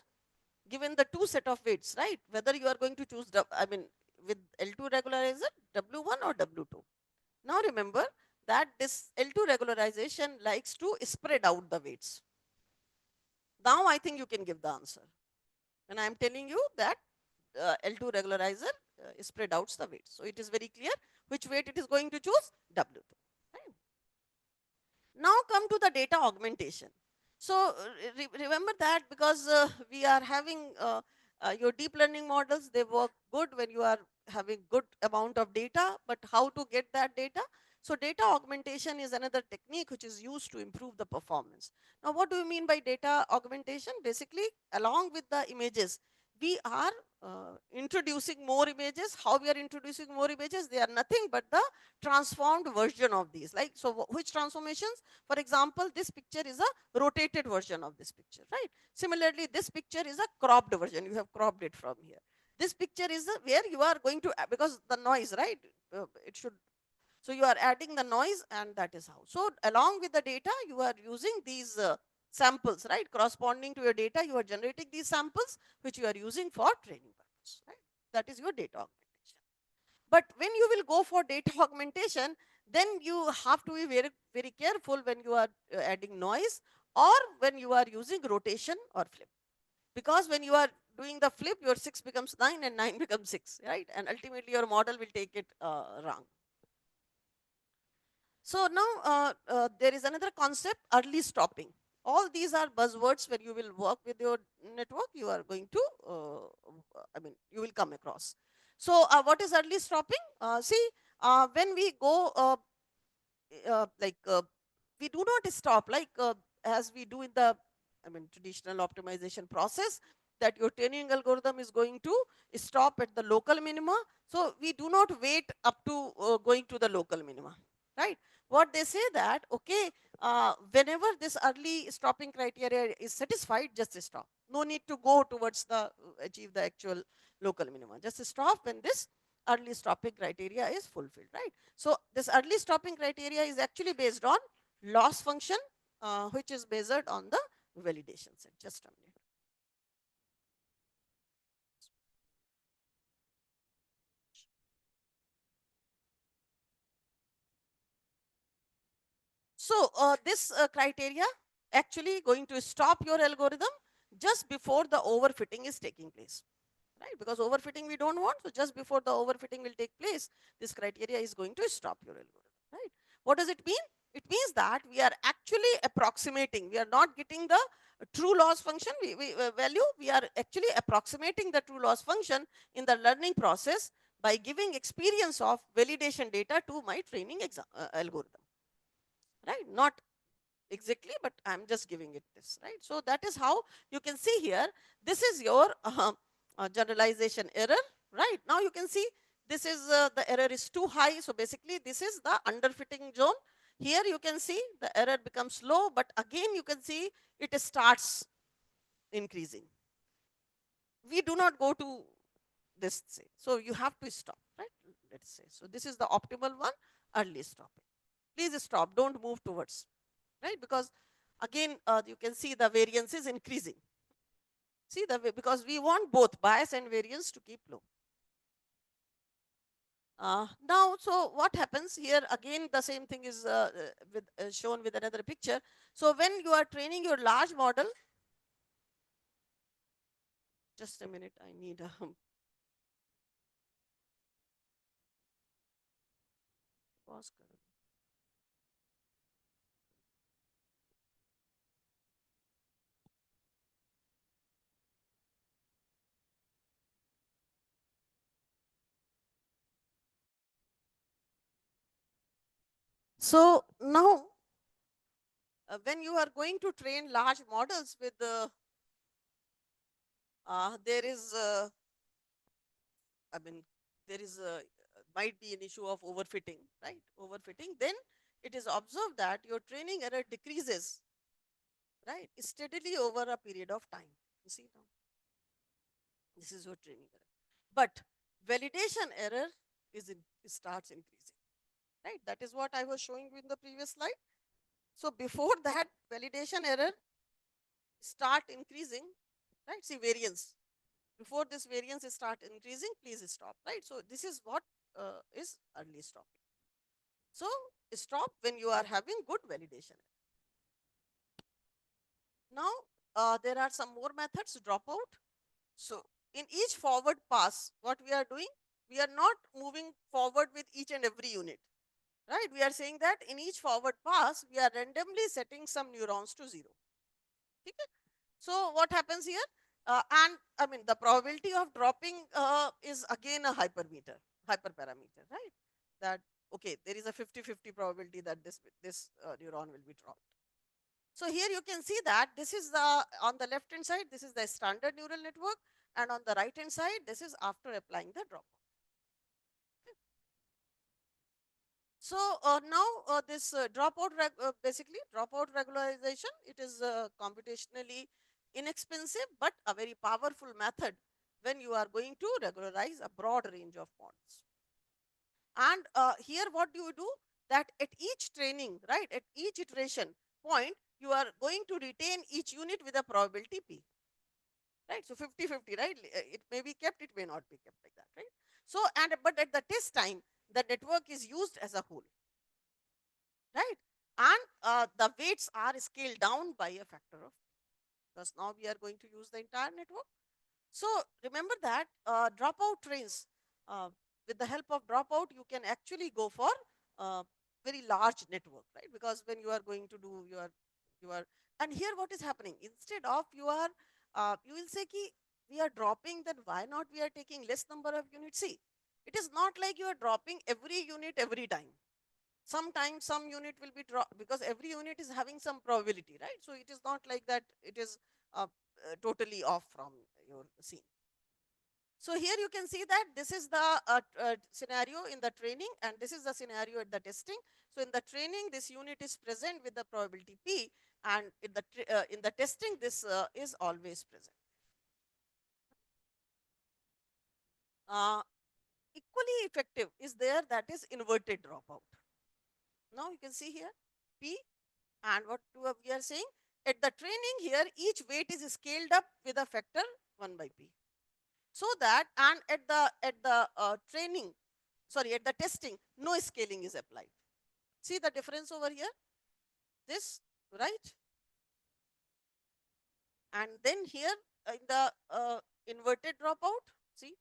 given the two set of weights, right? Whether you are going to choose, I mean, with L2 regularizer, W1 or W2. Now remember that this L2 regularization likes to spread out the weights. Now I think you can give the answer. When I am telling you that L2 regularizer spread out the weights. So it is very clear which weight it is going to choose, W2. Right? Now come to the data augmentation. So remember that, because we are having your deep learning models, they work good when you are having good amount of data, but how to get that data? So data augmentation is another technique which is used to improve the performance. Now what do you mean by data augmentation? Basically, along with the images, we are introducing more images. How we are introducing more images? They are nothing but the transformed version of these. Like, so which transformations? For example, this picture is a rotated version of this picture, right? Similarly, this picture is a cropped version. You have cropped it from here. This picture is where you are going to, because the noise, right? It should, so you are adding the noise, and that is how. So along with the data, you are using these samples, right? Corresponding to your data, you are generating these samples, which you are using for training purpose, right? That is your data augmentation. But when you will go for data augmentation, then you have to be very, very careful when you are adding noise, or when you are using rotation or flip. Because when you are doing the flip, your 6 becomes 9 and 9 becomes 6, right? And ultimately your model will take it wrong. So now there is another concept, early stopping. All these are buzzwords when you will work with your network, you are going to, you will come across. So what is early stopping? See, when we go, like, we do not stop, like, as we do in the, traditional optimization process, that your training algorithm is going to stop at the local minima. So we do not wait up to going to the local minima, right? What they say that, okay, whenever this early stopping criteria is satisfied, just stop. No need to go towards the achieve the actual local minima. Just stop when this early stopping criteria is fulfilled, right? So this early stopping criteria is actually based on loss function, which is measured on the validation set. Just a minute. So this criteria actually going to stop your algorithm just before the overfitting is taking place, right? Because overfitting we don't want. So just before the overfitting will take place, this criteria is going to stop your algorithm, right? What does it mean? It means that we are actually approximating. We are not getting the true loss function value. We are actually approximating the true loss function in the learning process by giving experience of validation data to my training algorithm, right? Not exactly, but I'm just giving it this, right? So that is how you can see here. This is your generalization error, right? Now you can see this is the error is too high. So basically this is the underfitting zone. Here you can see the error becomes low, but again you can see it starts increasing. We do not go to this say. So you have to stop, right? Let's say. So this is the optimal one, early stopping. Please stop, don't move towards, right? Because again, you can see the variance is increasing. See the way, because we want both bias and variance to keep low. Now, so what happens here? Again, the same thing is shown with another picture. So when you are training your large model, just a minute, I need a pause. So now, when you are going to train large models with there is, I mean, there is might be an issue of overfitting, right? Overfitting. Then it is observed that your training error decreases, right? Steadily over a period of time. You see now, this is your training error. But validation error starts increasing, right? That is what I was showing you in the previous slide. So before that validation error start increasing, right? See variance. Before this variance start increasing, please stop, right? So this is what is early stopping. So stop when you are having good validation. Now there are some more methods, dropout. So in each forward pass, what we are doing, we are not moving forward with each and every unit, right? We are saying that in each forward pass, we are randomly setting some neurons to zero. Okay? So what happens here? And I mean, the probability of dropping is again a hyperparameter, right? That, okay, there is a 50-50 probability that this neuron will be dropped. So here you can see that this is on the left hand side, this is the standard neural network, and on the right hand side, this is after applying the dropout. So now this basically dropout regularization, it is computationally inexpensive but a very powerful method when you are going to regularize a broad range of models. And here what do you do? That at each training, right, at each iteration point, you are going to retain each unit with a probability p, right? So 50-50, right? It may be kept, it may not be kept, like that, right? So and but at the test time, the network is used as a whole, right? And the weights are scaled down by a factor of, because now we are going to use the entire network. So remember that dropout trains, uh, with the help of dropout, you can actually go for very large network, right? Because when you are going to do your, and here what is happening, instead of you will say ki we are dropping, then why not we are taking less number of units? See, it is not like you are dropping every unit every time. Sometimes some unit will be dropped because every unit is having some probability, right? So it is not like that it is totally off from your scene. So here you can see that this is the scenario in the training, and this is the scenario at the testing. So in the training, this unit is present with the probability p, and in the testing, this is always present. uh, Equally effective is there, that is inverted dropout. Now you can see here p. And what we are saying, at the training here, each weight is scaled up with a factor 1 by p. So that, and at the training, sorry, at the testing, no scaling is applied. See the difference over here, this, right? And then here in the inverted dropout, see,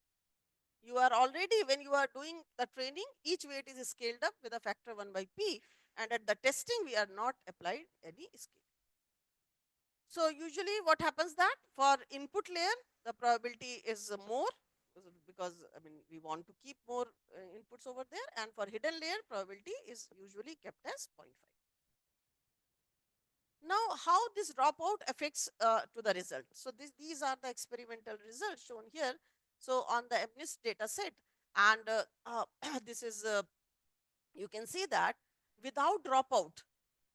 you are already, when you are doing the training, each weight is scaled up with a factor 1 by p, and at the testing, we are not applied any scale. So usually what happens, that for input layer, the probability is more, because I mean we want to keep more inputs over there, and for hidden layer, probability is usually kept as 0.5. Now how this dropout affects to the result. So these are the experimental results shown here. So on the MNIST data set, and this is you can see that without dropout,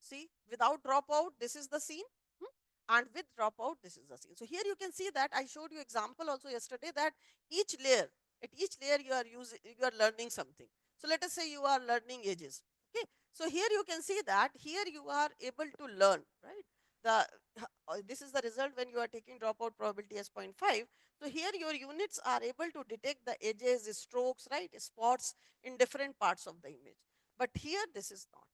see, without dropout, this is the scene, and with dropout, this is the scene. So here you can see that I showed you example also yesterday, that each layer, at each layer you are learning something. So let us say you are learning edges. Okay. So here you can see that here you are able to learn, right? The this is the result when you are taking dropout probability as 0.5. So here your units are able to detect the edges, strokes, right, spots in different parts of the image. But here this is not,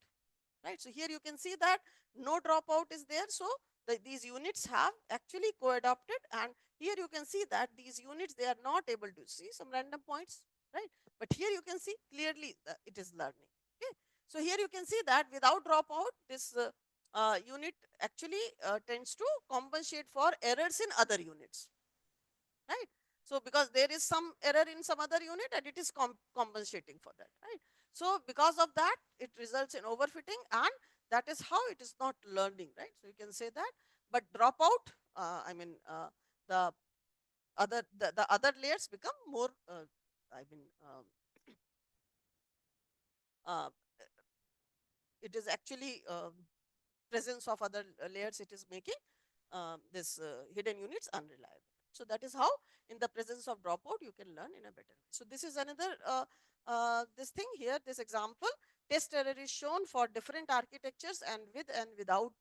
right? So here you can see that no dropout is there. So these units have actually co-adopted, and here you can see that these units, they are not able to see some random points, right? But here you can see clearly that it is learning. Okay. So here you can see that without dropout, this unit actually tends to compensate for errors in other units, right? So because there is some error in some other unit, and it is compensating for that, right? So because of that, it results in overfitting, and that is how it is not learning, right? So you can say that. But dropout, I mean, the other layers become more, I mean, uh, it is actually presence of other layers, it is making this hidden units unreliable. So that is how in the presence of dropout you can learn in a better way. So this is another this thing here, this example. Test error is shown for different architectures and with and without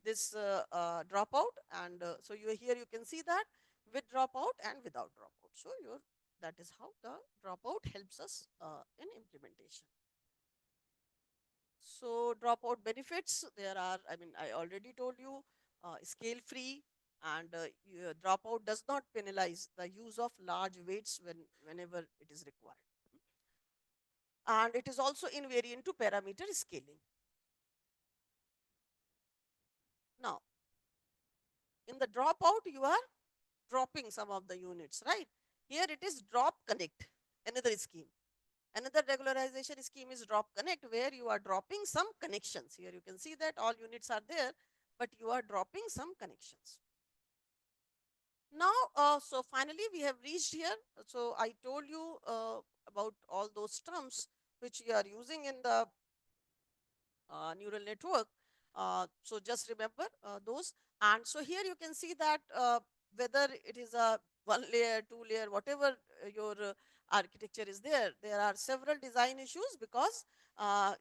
this dropout. And so you here you can see that with dropout and without dropout. So your that is how the dropout helps us in implementation. So dropout benefits, there are, I mean, I already told you, scale free, and dropout does not penalize the use of large weights whenever it is required. And it is also invariant to parameter scaling. Now, in the dropout, you are dropping some of the units, right? Here it is drop connect, another scheme. Another regularization scheme is drop connect, where you are dropping some connections. Here you can see that all units are there, but you are dropping some connections. Now, so finally we have reached here. So I told you about all those terms which we are using in the neural network. So just remember those. And so here you can see that whether it is a one layer, two layer, whatever your architecture is there, there are several design issues because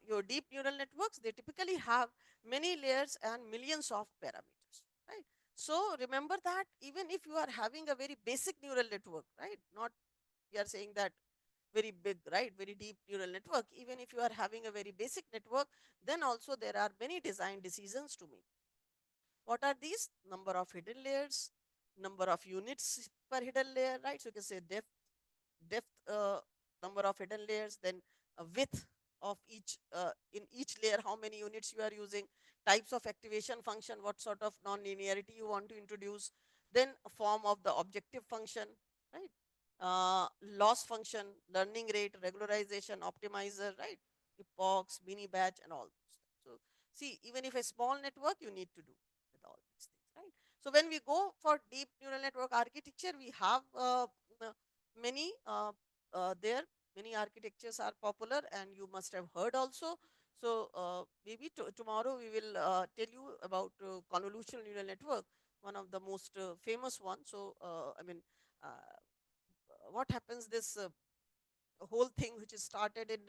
your deep neural networks, they typically have many layers and millions of parameters, right? So remember that even if you are having a very basic neural network, right? Not we are saying that very big, right, very deep neural network, even if you are having a very basic network, then also there are many design decisions to make. What are these? Number of hidden layers, number of units per hidden layer, right? So you can say depth, number of hidden layers, then width of each, in each layer, how many units you are using, types of activation function, what sort of non-linearity you want to introduce, then a form of the objective function, right? Loss function, learning rate, regularization, optimizer, right? Epochs, mini batch, and all those things. So see, even if a small network, you need to do with all these things, right? So when we go for deep neural network architecture, we have many there, many architectures are popular, and you must have heard also. So maybe tomorrow we will tell you about convolutional neural network, one of the most famous ones. So I mean, what happens, this whole thing which is started in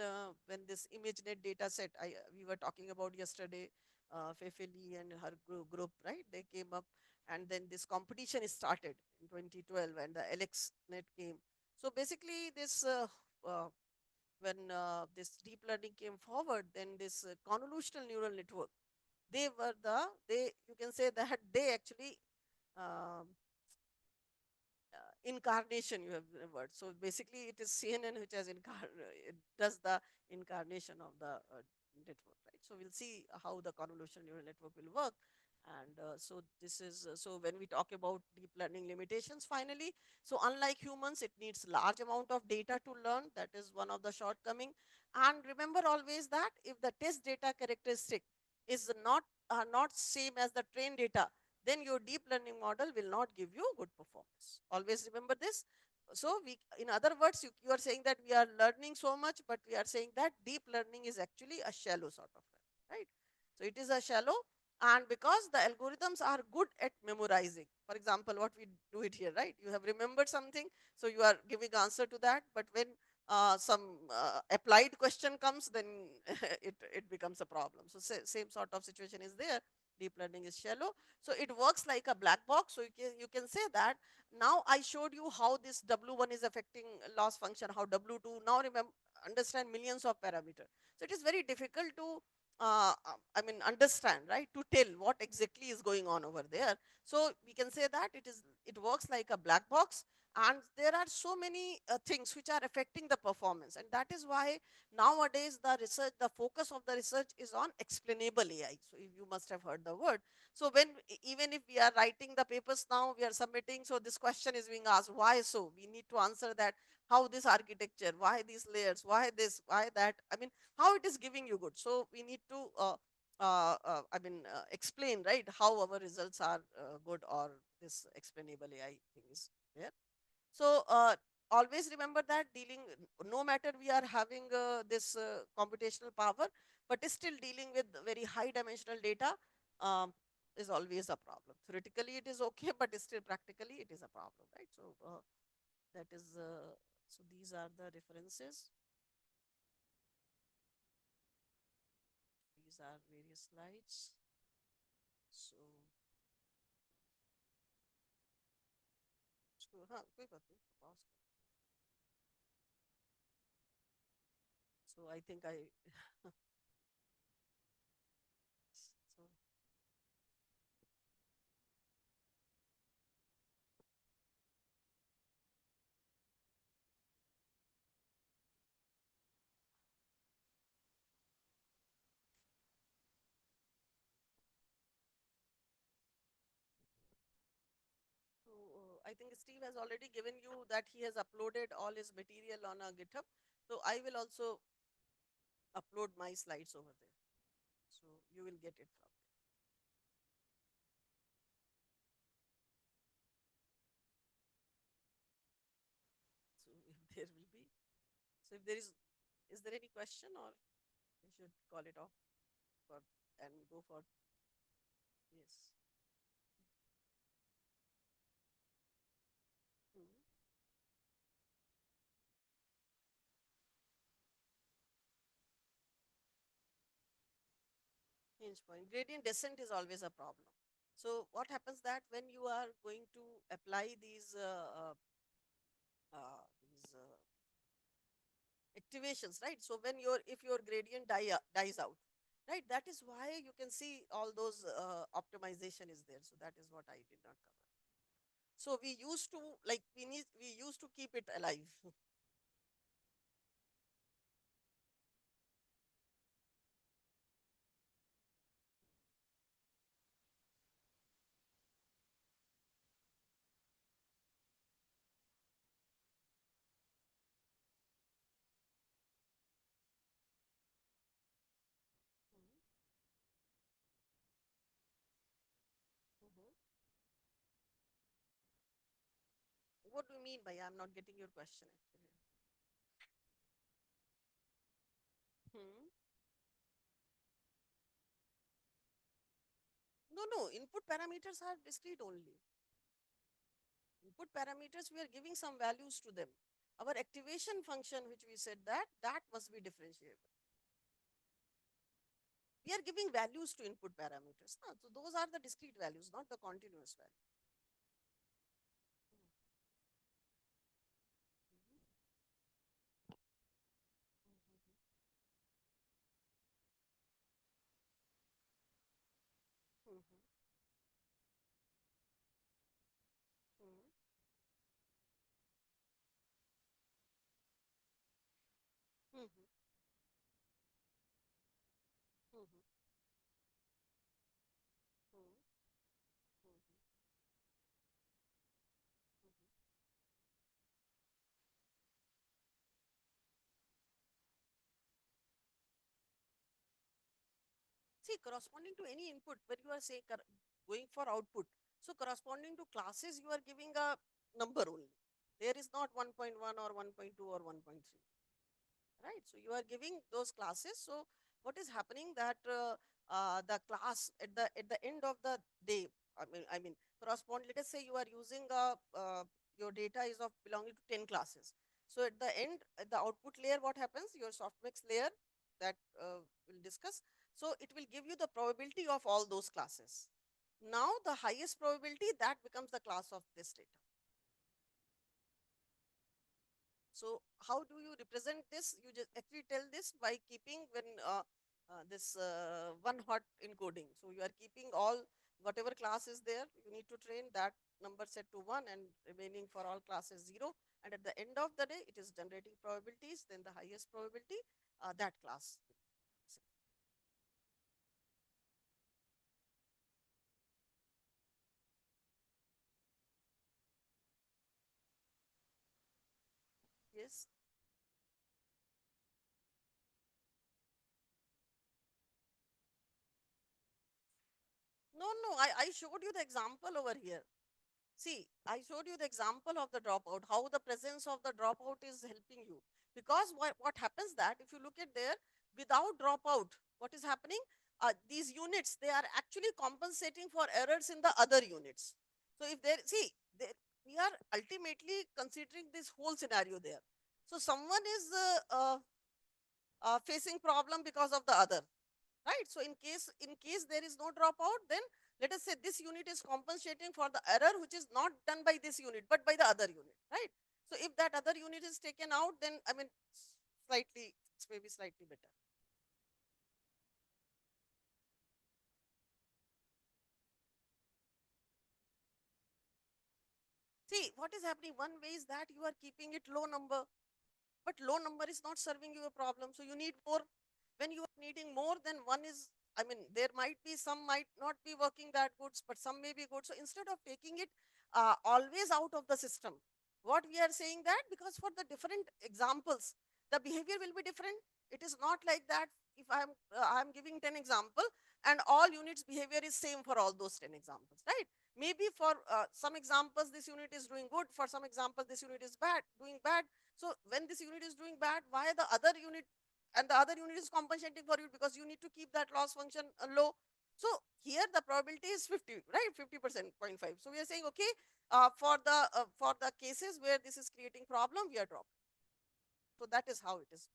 when this ImageNet data set we were talking about yesterday, Fefeli and her group, right? They came up, and then this competition is started in 2012, and the LXNet came. So basically, this when this deep learning came forward, then this convolutional neural network, they were the they you can say that they actually um, incarnation, you have the word. So basically, it is CNN which has it does the incarnation of the network, right? So we'll see how the convolutional neural network will work. And so this is so when we talk about deep learning limitations, finally, so unlike humans, it needs large amount of data to learn. That is one of the shortcoming. And remember always that if the test data characteristic is not same as the trained data, then your deep learning model will not give you good performance. Always remember this. So we, in other words, you are saying that we are learning so much, but we are saying that deep learning is actually a shallow sort of learning, right? So it is a shallow, and because the algorithms are good at memorizing. For example, what we do it here, right? You have remembered something, so you are giving answer to that, but when some applied question comes, then it becomes a problem. So same sort of situation is there. Deep learning is shallow, so it works like a black box. So you can say that now I showed you how this W1 is affecting loss function, how W2, now remember, understand millions of parameters. So it is very difficult to I mean understand, right, to tell what exactly is going on over there. So we can say that it works like a black box, and there are so many things which are affecting the performance, and that is why nowadays the research, the focus of the research is on explainable AI. So you must have heard the word. So when even if we are writing the papers now, we are submitting, so this question is being asked, why so? We need to answer that, how this architecture, why these layers, why this, why that? I mean, how it is giving you good. So we need to explain, right, how our results are good, or this explainable AI thing is there. So always remember that dealing, no matter we are having this computational power, but is still dealing with very high dimensional data. um, is always a problem. Theoretically, it is okay, but still practically, it is a problem, right? So that is, so these are the references. These are various slides. So, कोई बात नहीं, pause So I think so So I think Steve has already given you that he has uploaded all his material on a GitHub. So I will also upload my slides over there. So you will get it from there. So if there will be, so if there is there any question or we should call it off for and go for, yes. Mhm. Hinge point. Gradient descent is always a problem. So what happens that when you are going to apply these activations, right? So when if your gradient dies out, right? That is why you can see all those optimization is there. So that is what I did not cover. So we used to like we used to keep it alive. Mhm. What do you mean by I'm not getting your question actually? Hmm. No, no. Input parameters are discrete only. Input parameters we are giving some values to them. Our activation function, which we said that must be differentiable. We are giving values to input parameters. No? So those are the discrete values, not the continuous value. Mhm, mhm, mhm, mhm, mhm, mhm, mhm. See, corresponding to any input, when you are saying going for output, so corresponding to classes, you are giving a number only. There is not 1.1 or 1.2 or 1.3, right? So you are giving those classes. So what is happening that the class at the end of the day, I mean correspond. Let us say you are using your data is of belonging to 10 classes. So at the end, at the output layer, what happens? Your softmax layer that we'll discuss. So it will give you the probability of all those classes. Now the highest probability that becomes the class of this data. So how do you represent this? You just actually tell this by keeping when this one hot encoding. So you are keeping all whatever class is there. You need to train that number set to 1 and remaining for all classes 0. And at the end of the day, it is generating probabilities. Then the highest probability, that class. Yes. No, no, I showed you the example over here. See, I showed you the example of the dropout, how the presence of the dropout is helping you. Because what happens that if you look at there, without dropout, what is happening? these units, they are actually compensating for errors in the other units. So if there, see, there, we are ultimately considering this whole scenario there. So someone is facing problem because of the other, right? So in case there is no dropout, then let us say this unit is compensating for the error which is not done by this unit but by the other unit, right? So if that other unit is taken out, then I mean slightly, it's maybe slightly better. See, what is happening? One way is that you are keeping it low number, but low number is not serving you a problem. So you need more. When you are needing more, then one is, I mean, there might be some might not be working that good, but some may be good. So instead of taking it always out of the system, what we are saying that because for the different examples, the behavior will be different. It is not like that if I'm giving 10 example and all units behavior is same for all those 10 examples, right? Maybe for some examples, this unit is doing good. For some examples, this unit is bad, doing bad. So when this unit is doing bad, why the other unit and the other unit is compensating for it because you need to keep that loss function low. So here the probability is 50, right? 50%, 0.5. So we are saying, okay, for the cases where this is creating problem, we are dropping. So that is how it is.